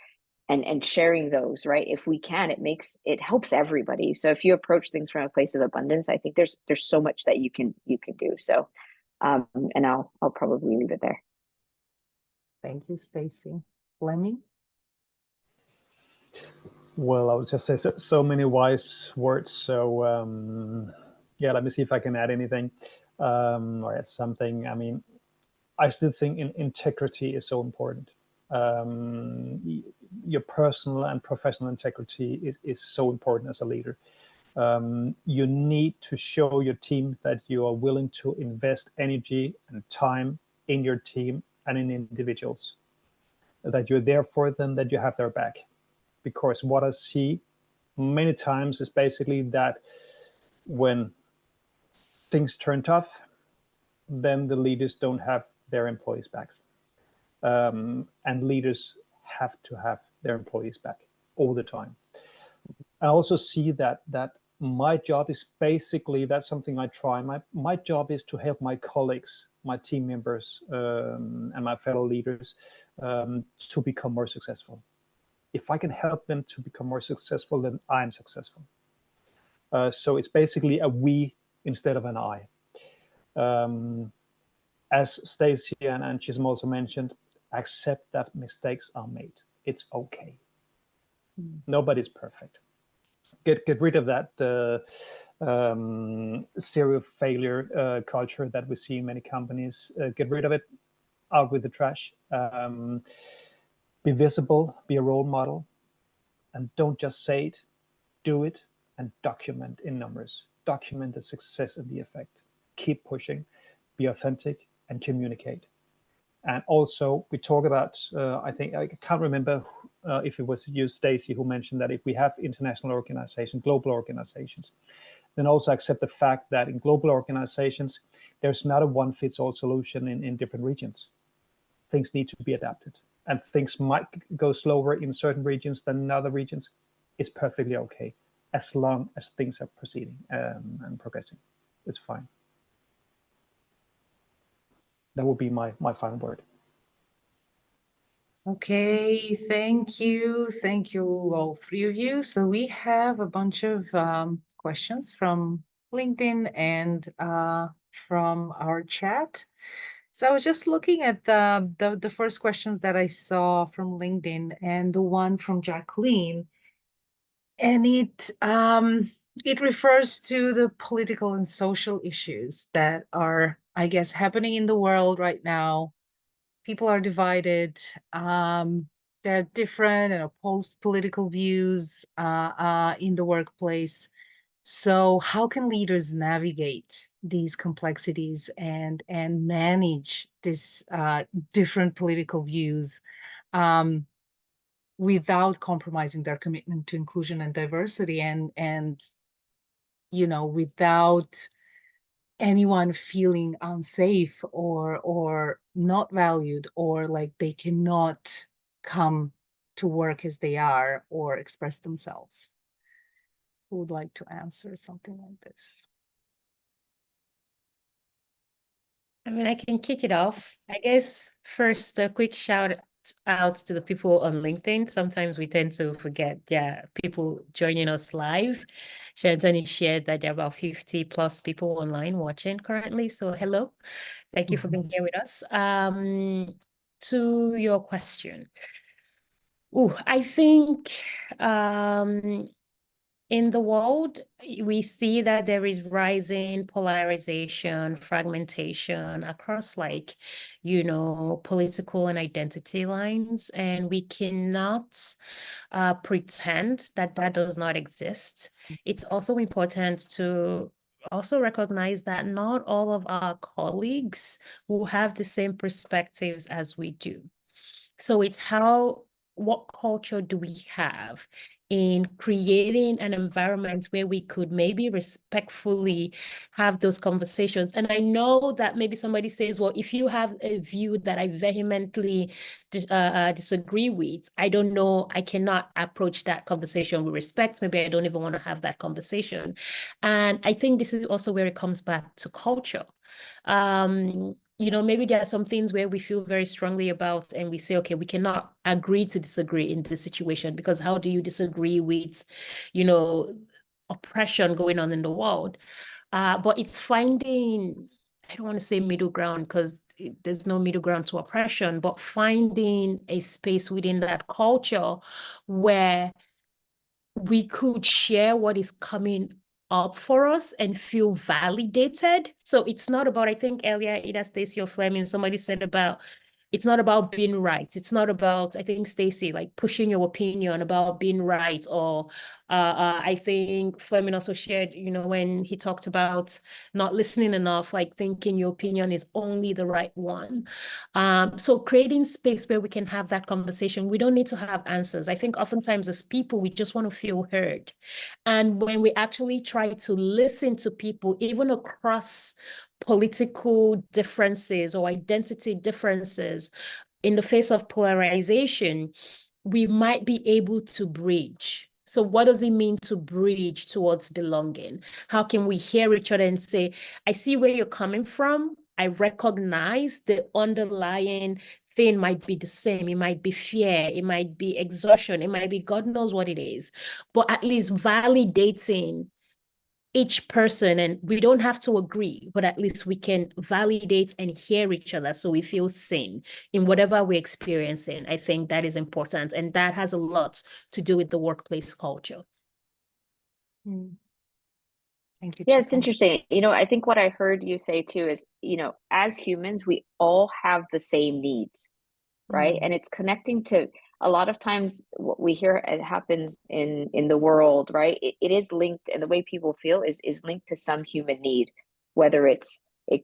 S2: and sharing those, right, if we can, it helps everybody. So if you approach things from a place of abundance, I think there's so much that you can do. So and I'll probably leave it there.
S1: Thank you, Staci. Flemming?
S3: Well, I would just say so many wise words. So yeah, let me see if I can add anything or add something. I mean, I still think integrity is so important. Your personal and professional integrity is so important as a leader. You need to show your team that you are willing to invest energy and time in your team and in individuals, that you're there for them, that you have their back. Because what I see many times is basically that when things turn tough, then the leaders don't have their employees' backs. And leaders have to have their employees back all the time. I also see that my job is basically, that's something I try. My job is to help my colleagues, my team members, and my fellow leaders to become more successful. If I can help them to become more successful, then I'm successful. So it's basically a we instead of an I. As Staci and Chisom also mentioned, accept that mistakes are made. It's okay. Nobody's perfect. Get rid of that serial failure culture that we see in many companies. Get rid of it, out with the trash. Be visible, be a role model, and don't just say it, do it, and document in numbers. Document the success and the effect. Keep pushing, be authentic, and communicate. And also, we talk about, I think, I can't remember if it was you, Staci, who mentioned that if we have international organizations, global organizations, then also accept the fact that in global organizations, there's not a one-fits-all solution in different regions. Things need to be adapted. And things might go slower in certain regions than in other regions. It's perfectly okay, as long as things are proceeding and progressing. It's fine. That would be my final word.
S1: Okay, thank you. Thank you, all three of you. So we have a bunch of questions from LinkedIn and from our chat. So I was just looking at the first questions that I saw from LinkedIn and the one from Jacqueline. And it refers to the political and social issues that are, I guess, happening in the world right now. people are divided. There are different and opposed political views in the workplace. So how can leaders navigate these complexities and manage this different political views without compromising their commitment to inclusion and diversity, and without anyone feeling unsafe or not valued, or like they cannot come to work as they are or express themselves? Who would like to answer something like this?
S4: I mean, I can kick it off. I guess first, a quick shout out to the people on LinkedIn. Sometimes we tend to forget, people joining us live. Shantani shared that there are about 50 plus people online watching currently. So hello, thank you for being here with us. To your question. I think in the world, we see that there is rising polarization, fragmentation across political and identity lines. And we cannot pretend that that does not exist. It's also important to also recognize that not all of our colleagues will have the same perspectives as we do. So it's what culture do we have in creating an environment where we could maybe respectfully have those conversations? And I know that maybe somebody says, well, if you have a view that I vehemently disagree with, I don't know, I cannot approach that conversation with respect. Maybe I don't even want to have that conversation. And I think this is also where it comes back to culture. Maybe there are some things where we feel very strongly about and we say, okay, we cannot agree to disagree in this situation, because how do you disagree with, oppression going on in the world? But it's finding, I don't want to say middle ground, because there's no middle ground to oppression, but finding a space within that culture where we could share what is coming up for us and feel validated. So it's not about, I think earlier, either Staci or Flemming, somebody said about, it's not about being right. It's not about, I think Staci, like pushing your opinion about being right. Or I think Flemming also shared, when he talked about not listening enough, like thinking your opinion is only the right one. So creating space where we can have that conversation. We don't need to have answers. I think oftentimes as people, we just want to feel heard. And when we actually try to listen to people, even across political differences or identity differences, in the face of polarization, we might be able to bridge. So what does it mean to bridge towards belonging? How can we hear each other and say, I see where you're coming from. I recognize the underlying thing might be the same. It might be fear. It might be exhaustion. It might be God knows what it is. But at least validating each person, and we don't have to agree, but at least we can validate and hear each other so we feel seen in whatever we're experiencing. I think that is important, and that has a lot to do with the workplace culture.
S1: Thank you.
S2: Yeah, it's interesting. I think what I heard you say too is, as humans, we all have the same needs, right? And it's connecting to, a lot of times what we hear it happens in the world, right? It is linked, and the way people feel is linked to some human need, whether it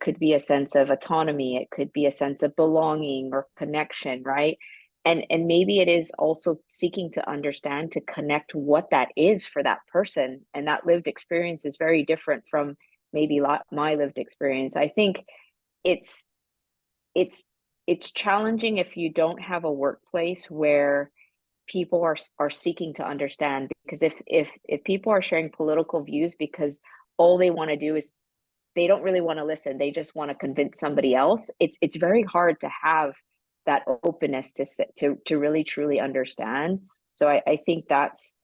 S2: could be a sense of autonomy, it could be a sense of belonging or connection, right? And maybe it is also seeking to understand, to connect what that is for that person. And that lived experience is very different from maybe my lived experience. I think it's challenging if you don't have a workplace where people are seeking to understand, because if people are sharing political views because all they want to do is, they don't really want to listen, they just want to convince somebody else, it's very hard to have that openness to really truly understand. So I think that's,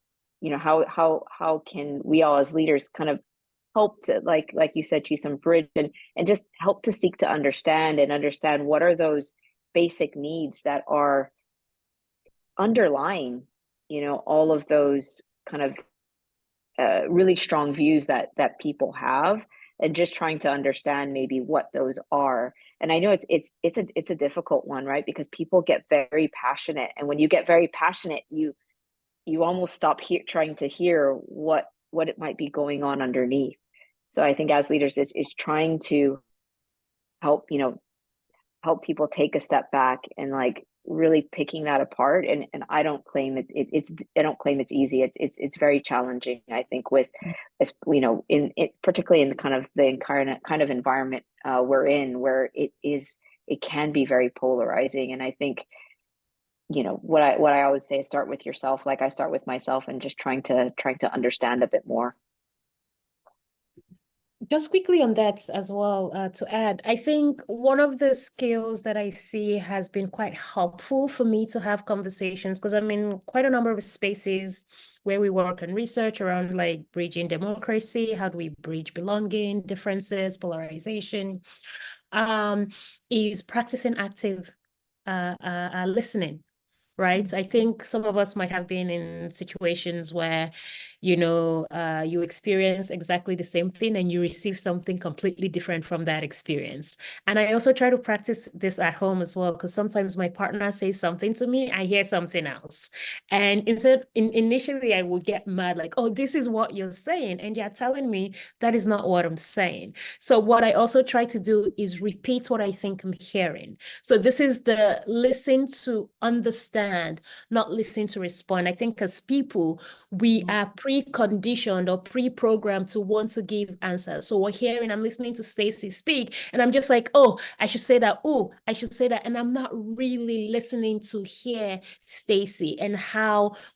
S2: how can we all as leaders kind of help to, like you said, Chisom, bridge and just help to seek to understand what are those basic needs that are underlying, all of those kind of really strong views that people have, and just trying to understand maybe what those are. And I know it's a difficult one, right? Because people get very passionate, and when you get very passionate, you almost stop trying to hear what it might be going on underneath. So I think as leaders is trying to help, help people take a step back and like really picking that apart. And I don't claim it's easy. It's very challenging, I think, with, in it, particularly in the kind of environment we're in, where it can be very polarizing. And I think, what I always say is start with yourself. Like I start with myself and just trying to understand a bit more.
S4: Just quickly on that as well, to add, I think one of the skills that I see has been quite helpful for me to have conversations, because I'm in quite a number of spaces where we work on research around like bridging democracy, how do we bridge belonging, differences, polarization, is practicing active listening. Right. I think some of us might have been in situations where, you experience exactly the same thing and you receive something completely different from that experience. And I also try to practice this at home as well, because sometimes my partner says something to me, I hear something else. And initially I would get mad, like, oh, this is what you're saying. And you're telling me that is not what I'm saying. So what I also try to do is repeat what I think I'm hearing. So this is the listen to understand, not listen to respond. I think as people, we are preconditioned or pre-programmed to want to give answers. So we're hearing, I'm listening to Staci speak, and I'm just like, oh, I should say that. Oh, I should say that. And I'm not really listening to hear Staci and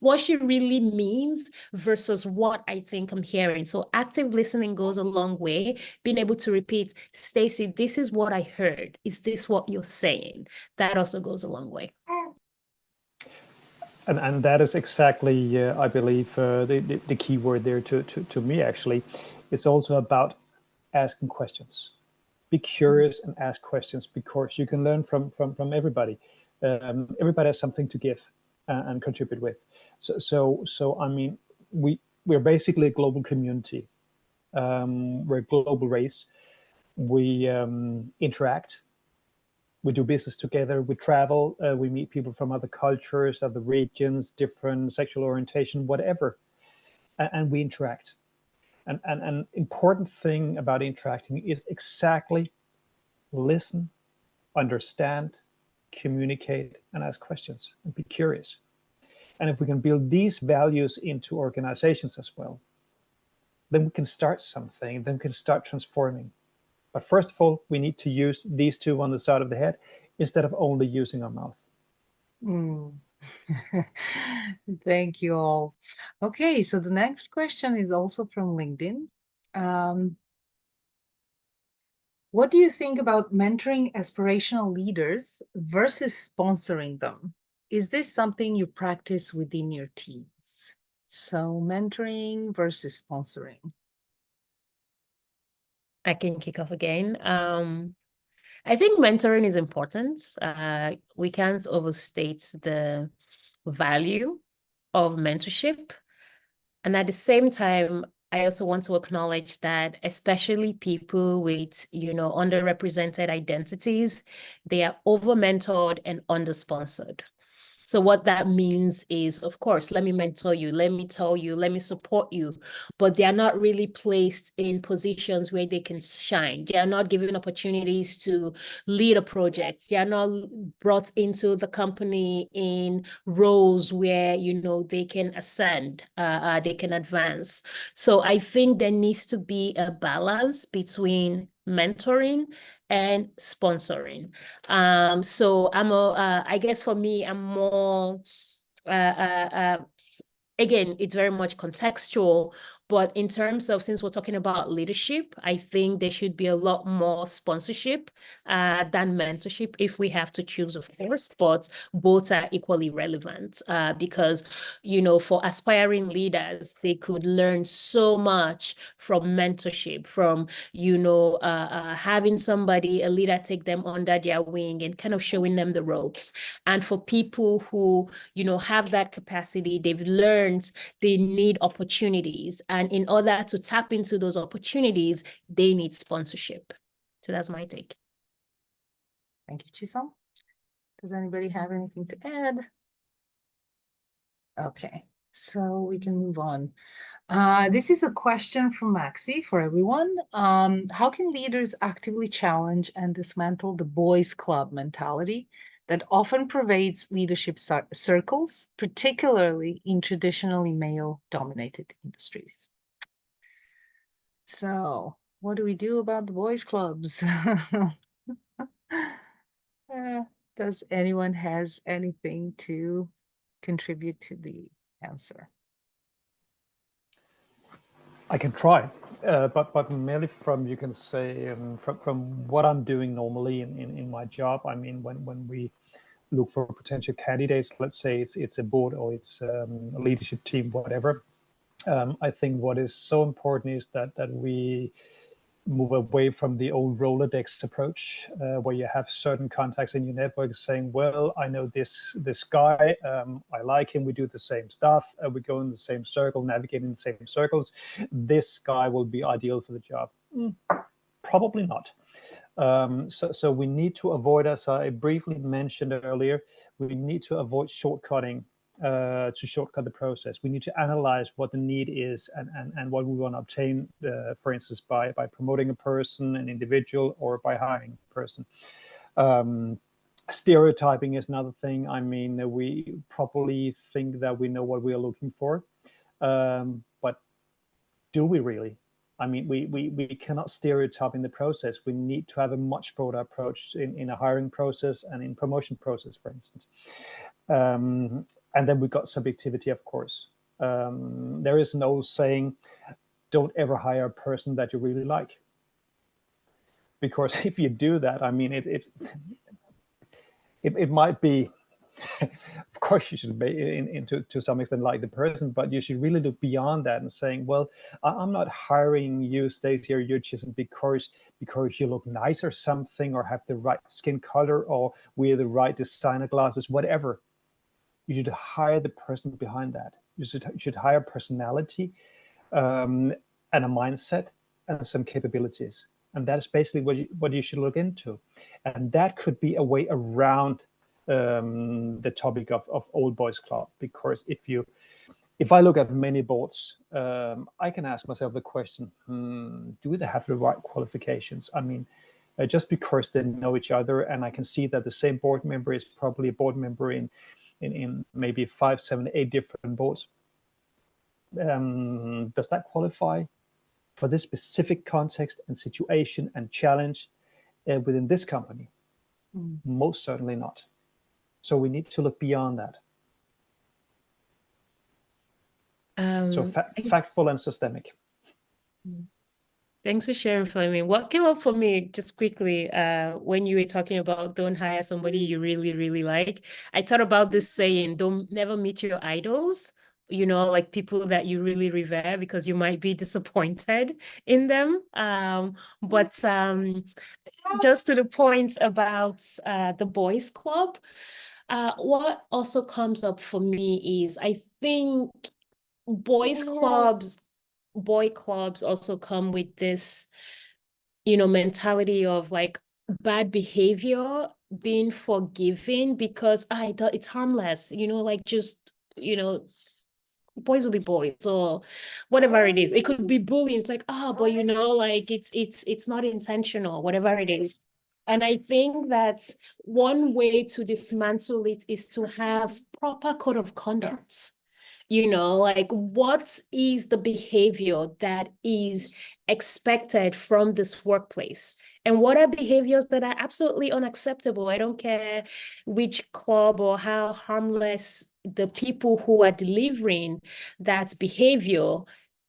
S4: what she really means versus what I think I'm hearing. So active listening goes a long way. Being able to repeat, Staci, this is what I heard. Is this what you're saying? That also goes a long way.
S3: And that is exactly, I believe, the key word there to me, actually. It's also about asking questions. Be curious and ask questions, because you can learn from everybody. Everybody has something to give and contribute with. So I mean, we're basically a global community. We're a global race. We interact. We do business together, we travel, we meet people from other cultures, other regions, different sexual orientation, whatever, and we interact. And an important thing about interacting is exactly listen, understand, communicate, and ask questions, and be curious. And if we can build these values into organizations as well, then we can start something, then we can start transforming. But first of all, we need to use these two on the side of the head instead of only using our mouth.
S1: Thank you all. Okay, so the next question is also from LinkedIn. What do you think about mentoring aspirational leaders versus sponsoring them? Is this something you practice within your teams? So mentoring versus sponsoring.
S4: I can kick off again. I think mentoring is important. We can't overstate the value of mentorship. And at the same time, I also want to acknowledge that especially people with, underrepresented identities, they are over-mentored and under-sponsored. So what that means is, of course, let me mentor you, let me tell you, let me support you, but they are not really placed in positions where they can shine. They are not given opportunities to lead a project. They are not brought into the company in roles where, they can ascend, they can advance. So I think there needs to be a balance between mentoring and sponsoring. So I guess for me, I'm more, again, it's very much contextual, but in terms of, since we're talking about leadership, I think there should be a lot more sponsorship than mentorship if we have to choose, of course, but both are equally relevant because, for aspiring leaders, they could learn so much from mentorship, from, having a leader take them under their wing and kind of showing them the ropes. And for people who, have that capacity, they've learned they need opportunities. And in order to tap into those opportunities, they need sponsorship. So that's my take.
S1: Thank you, Chisom. Does anybody have anything to add? Okay, so we can move on. This is a question from Maxi for everyone. How can leaders actively challenge and dismantle the boys' club mentality that often pervades leadership circles, particularly in traditionally male-dominated industries? So, what do we do about the boys' clubs? Does anyone has anything to contribute to the answer?
S3: I can try, but merely from, you can say, from what I'm doing normally in my job. I mean, when we look for potential candidates, let's say it's a board or it's a leadership team, whatever. I think what is so important is that we move away from the old Rolodex approach, where you have certain contacts in your network saying, well, I know this guy, I like him, we do the same stuff, we go in the same circle, navigate in the same circles. This guy will be ideal for the job. Probably not. So we need to avoid, as I briefly mentioned earlier, we need to avoid shortcutting to shortcut the process. We need to analyze what the need is and what we want to obtain, for instance, by promoting a person, an individual, or by hiring a person. Stereotyping is another thing. I mean, we probably think that we know what we are looking for, but do we really? I mean, we cannot stereotype in the process. We need to have a much broader approach in a hiring process and in promotion process, for instance. And then we got subjectivity, of course. There is no saying, don't ever hire a person that you really like. Because if you do that, I mean, it might be, of course, you should be to some extent like the person, but you should really look beyond that and saying, well, I'm not hiring you, Staci, or you, Chisom, because you look nice or something, or have the right skin color, or wear the right designer glasses, whatever. You should hire the person behind that. You should hire personality, and a mindset, and some capabilities. And that is basically what you should look into. And that could be a way around the topic of old boys club, because if I look at many boards, I can ask myself the question, do they have the right qualifications? I mean, just because they know each other, and I can see that the same board member is probably a board member in maybe 5, 7, 8 different boards. Does that qualify for this specific context and situation and challenge within this company? Most certainly not. So we need to look beyond that. So factful and systemic.
S4: Thanks for sharing, Flemming. What came up for me just quickly when you were talking about don't hire somebody you really, really like, I thought about this saying, never meet your idols, you know, like people that you really revere, because you might be disappointed in them. But just to the point about the boys club, what also comes up for me is I think boy clubs also come with this, you know, mentality of like bad behavior being forgiven because I thought it's harmless, you know, like just, you know, boys will be boys or whatever it is. It could be bullying. It's like, but you know, like it's not intentional, whatever it is. And I think that one way to dismantle it is to have proper code of conduct. You know, like what is the behavior that is expected from this workplace? And what are behaviors that are absolutely unacceptable? I don't care which club or how harmless the people who are delivering that behavior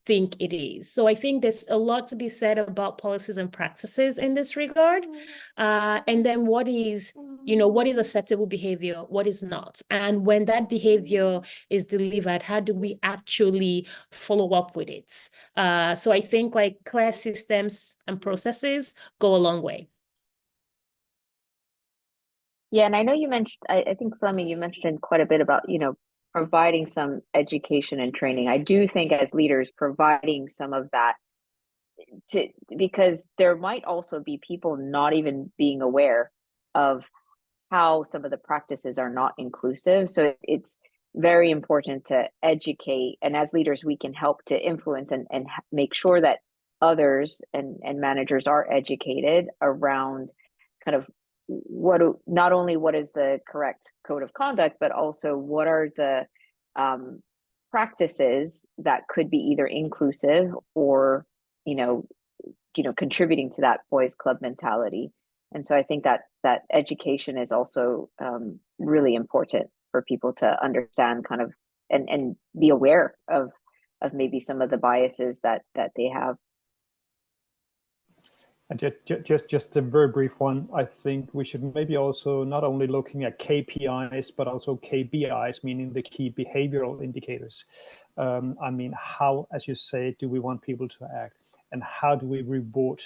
S4: think it is. So I think there's a lot to be said about policies and practices in this regard. And then what is, you know, what is acceptable behavior, what is not? And when that behavior is delivered, how do we actually follow up with it? So I think like clear systems and processes go a long way.
S2: Yeah, and I know you mentioned, I think, Flemming, you mentioned quite a bit about, you know, providing some education and training. I do think as leaders, providing some of that because there might also be people not even being aware of how some of the practices are not inclusive. So it's very important to educate, and as leaders we can help to influence and make sure that others and managers are educated around kind of not only what is the correct code of conduct, but also what are the practices that could be either inclusive or contributing to that boys club mentality. And so I think that education is also really important for people to understand kind of and be aware of maybe some of the biases that they have.
S3: And just a very brief one, I think we should maybe also not only looking at KPIs, but also KBIs, meaning the key behavioral indicators. I mean, how, as you say, do we want people to act? And how do we reward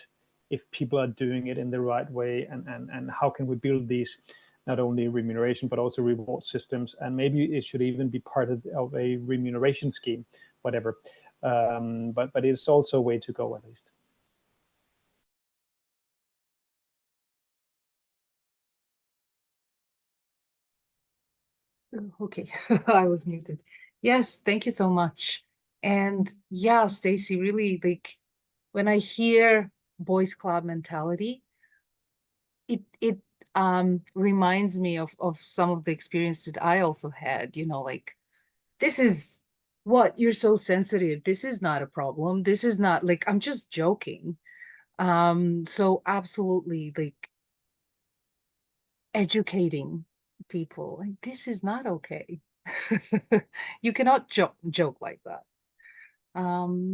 S3: if people are doing it in the right way? And how can we build these, not only remuneration, but also reward systems? And maybe it should even be part of a remuneration scheme, whatever. But it's also a way to go, at least.
S1: Okay, I was muted. Yes, thank you so much. And yeah, Staci, really, like when I hear boys club mentality, it reminds me of some of the experience that I also had, like, this is what, you're so sensitive. This is not a problem. This is not, like, I'm just joking. So absolutely, like, educating people, like, this is not okay. You cannot joke like that.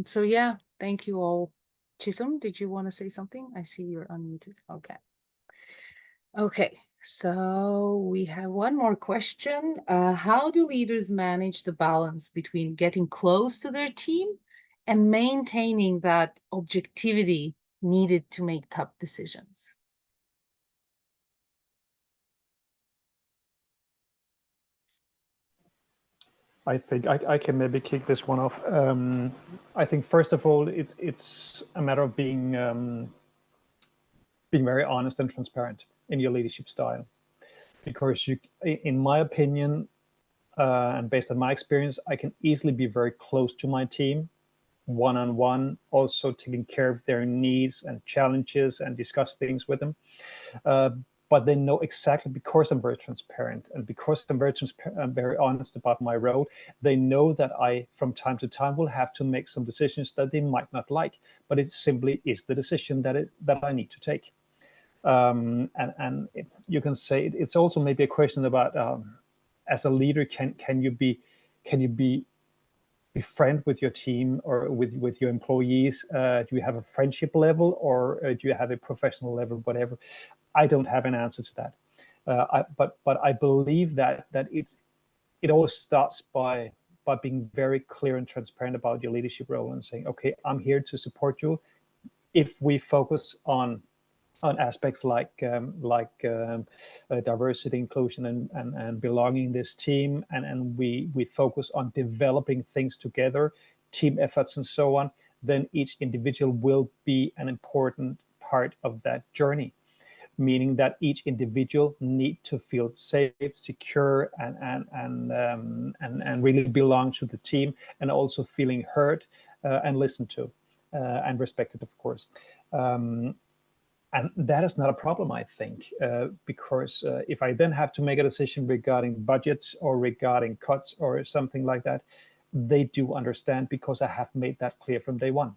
S1: So yeah, thank you all. Chisom, did you want to say something? I see you're unmuted. Okay, so we have one more question. How do leaders manage the balance between getting close to their team and maintaining that objectivity needed to make tough decisions?
S3: I think I can maybe kick this one off. I think first of all, it's a matter of being very honest and transparent in your leadership style, because in my opinion, and based on my experience, I can easily be very close to my team, one-on-one, also taking care of their needs and challenges and discuss things with them. But they know exactly, because I'm very transparent and because I'm very honest about my role, they know that I, from time to time, will have to make some decisions that they might not like, but it simply is the decision that I need to take. And you can say it's also maybe a question about, as a leader, can you be friend with your team or with your employees? Do you have a friendship level, or do you have a professional level, whatever? I don't have an answer to that. But I believe that it always starts by being very clear and transparent about your leadership role and saying, okay, I'm here to support you. If we focus on aspects like diversity, inclusion, and belonging in this team, and we focus on developing things together, team efforts and so on, then each individual will be an important part of that journey, meaning that each individual need to feel safe, secure, and really belong to the team, and also feeling heard and listened to and respected, of course. And that is not a problem, I think, because if I then have to make a decision regarding budgets or regarding cuts or something like that, they do understand, because I have made that clear from day one.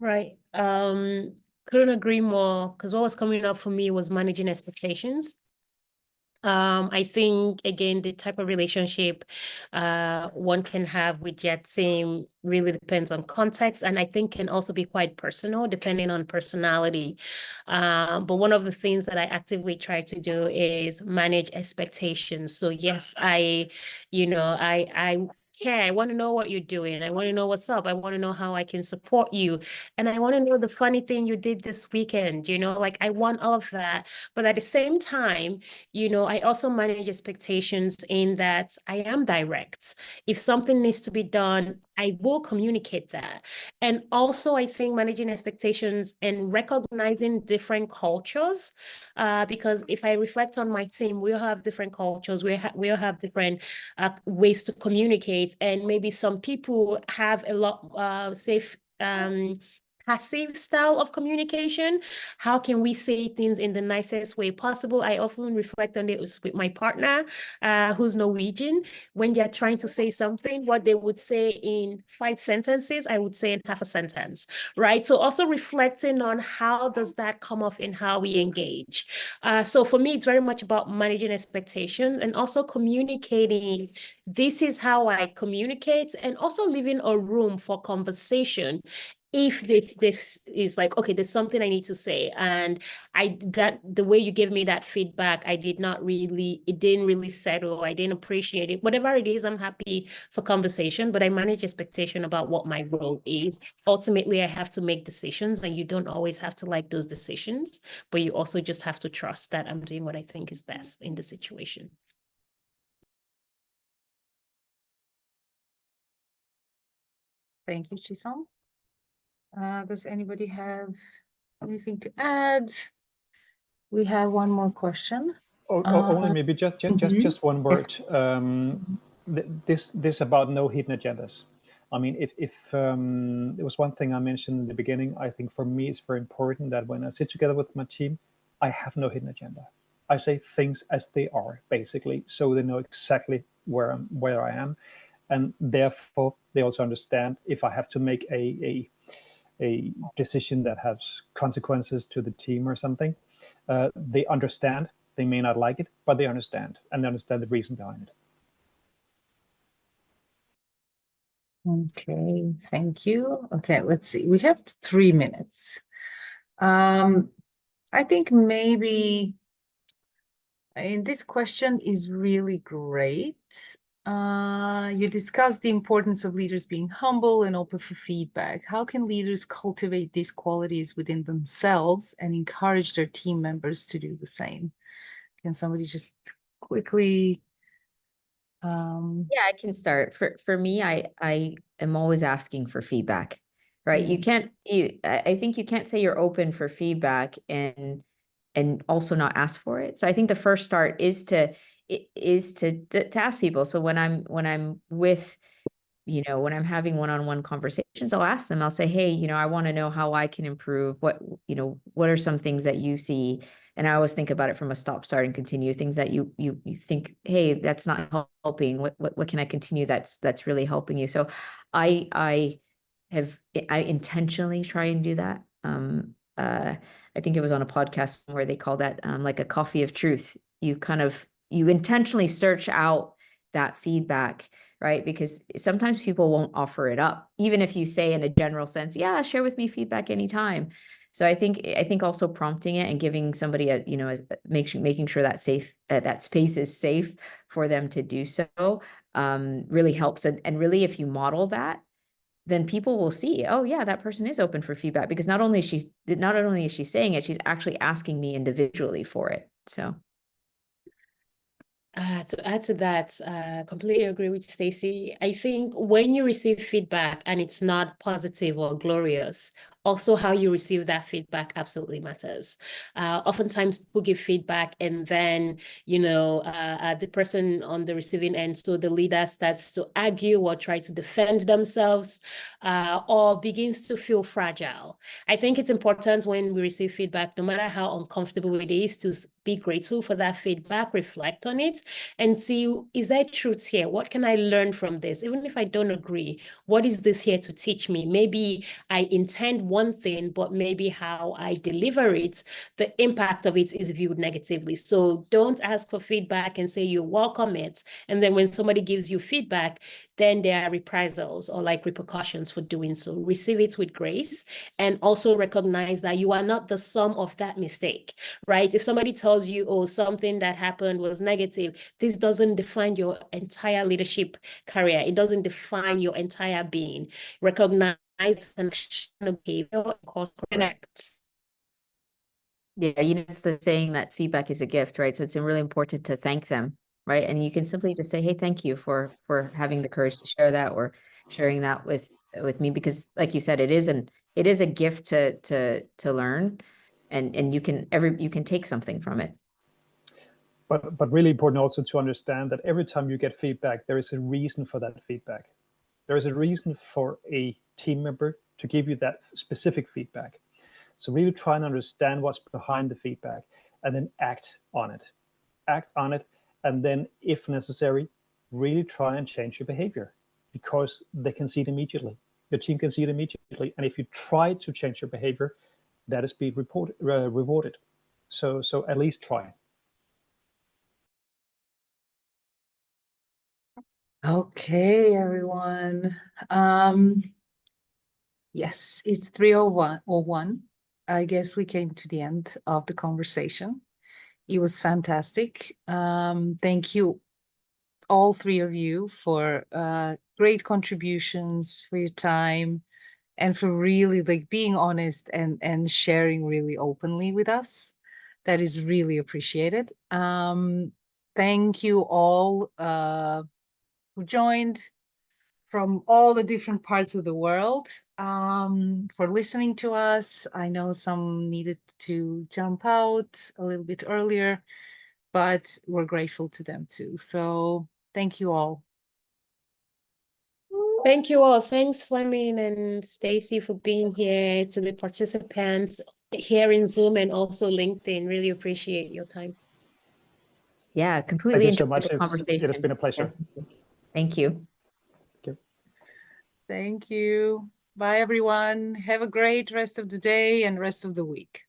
S4: Right. Couldn't agree more, because what was coming up for me was managing expectations. I think, again, the type of relationship one can have with your team really depends on context, and I think can also be quite personal depending on personality. But one of the things that I actively try to do is manage expectations. So yes, I care. I want to know what you're doing. I want to know what's up. I want to know how I can support you. And I want to know the funny thing you did this weekend, like I want all of that. But at the same time, I also manage expectations in that I am direct. If something needs to be done, I will communicate that. And also, I think managing expectations and recognizing different cultures, because if I reflect on my team, we all have different cultures, we all have different ways to communicate, and maybe some people have a lot safe passive style of communication. How can we say things in the nicest way possible? I often reflect on it with my partner, who's Norwegian. When they're trying to say something, what they would say in 5 sentences, I would say in half a sentence, right? So also reflecting on how does that come off in how we engage. So for me, it's very much about managing expectations and also communicating. This is how I communicate, and also leaving a room for conversation if this is like, okay, there's something I need to say, and that the way you give me that feedback, it didn't really settle, I didn't appreciate it, whatever it is, I'm happy for conversation, but I manage expectation about what my role is. Ultimately, I have to make decisions, and you don't always have to like those decisions, but you also just have to trust that I'm doing what I think is best in the situation.
S1: Thank you, Chisom. Does anybody have anything to add? We have one more question.
S3: Only maybe just one word.
S1: Yes.
S3: This about no hidden agendas. I mean, if there was one thing I mentioned in the beginning, I think for me it's very important that when I sit together with my team, I have no hidden agenda. I say things as they are, basically, so they know exactly where I am, and therefore they also understand if I have to make a decision that has consequences to the team or something. They understand. They may not like it, but they understand, and they understand the reason behind it.
S1: Okay, thank you. Okay, let's see. We have 3 minutes. I think maybe, this question is really great. You discussed the importance of leaders being humble and open for feedback. How can leaders cultivate these qualities within themselves and encourage their team members to do the same? Can somebody just quickly?
S2: Yeah, I can start. For me, I am always asking for feedback, right? I think you can't say you're open for feedback and also not ask for it. So I think the first start is to ask people. So when I'm with, when I'm having one-on-one conversations, I'll ask them, I'll say, hey, I want to know how I can improve. What are some things that you see? And I always think about it from a stop, start, and continue. Things that you think, hey, that's not helping. What can I continue that's really helping you? So I intentionally try and do that. I think it was on a podcast where they call that like a coffee of truth. You intentionally search out that feedback, right? Because sometimes people won't offer it up, even if you say in a general sense, yeah, share with me feedback anytime. So I think also prompting it and giving somebody making sure that that space is safe for them to do so really helps. And really, if you model that, then people will see, oh yeah, that person is open for feedback, because not only is she saying it, she's actually asking me individually for it. So
S4: to add to that, completely agree with Staci. I think when you receive feedback and it's not positive or glorious, also how you receive that feedback absolutely matters. Oftentimes people give feedback and then, the person on the receiving end, so the leader starts to argue or try to defend themselves, or begins to feel fragile. I think it's important when we receive feedback, no matter how uncomfortable it is, to be grateful for that feedback, reflect on it, and see, is there truth here? What can I learn from this? Even if I don't agree, what is this here to teach me? Maybe I intend one thing, but maybe how I deliver it, the impact of it is viewed negatively. So don't ask for feedback and say you welcome it. And then when somebody gives you feedback, then there are reprisals or like repercussions for doing so. Receive it with grace, and also recognize that you are not the sum of that mistake, right? If somebody tells you, oh, something that happened was negative, this doesn't define your entire leadership career. It doesn't define your entire being. Recognize and behavior and course correct.
S2: Yeah, it's the saying that feedback is a gift, right? So it's really important to thank them, right? And you can simply just say, hey, thank you for having the courage to share that, or sharing that with me, because like you said, it is a gift to learn, and you can take something from it.
S3: But really important also to understand that every time you get feedback, there is a reason for that feedback. There is a reason for a team member to give you that specific feedback. So really try and understand what's behind the feedback, and then act on it. Act on it, and then, if necessary, really try and change your behavior, because they can see it immediately. Your team can see it immediately, and if you try to change your behavior, that is being rewarded. So at least try.
S1: Okay, everyone. Yes, it's 3:01. I guess we came to the end of the conversation. It was fantastic. Thank you, all three of you, for great contributions, for your time, and for really like being honest and sharing really openly with us. That is really appreciated. Thank you all who joined from all the different parts of the world, for listening to us. I know some needed to jump out a little bit earlier, but we're grateful to them too. So thank you all.
S4: Thank you all. Thanks, Flemming and Staci, for being here, to the participants here in Zoom and also LinkedIn. Really appreciate your time.
S2: Yeah, completely
S3: Thank you so
S2: enjoyed
S3: much.
S2: the conversation.
S3: It has been a pleasure.
S2: Yeah. Thank you.
S1: Thank you. Bye, everyone. Have a great rest of the day and rest of the week.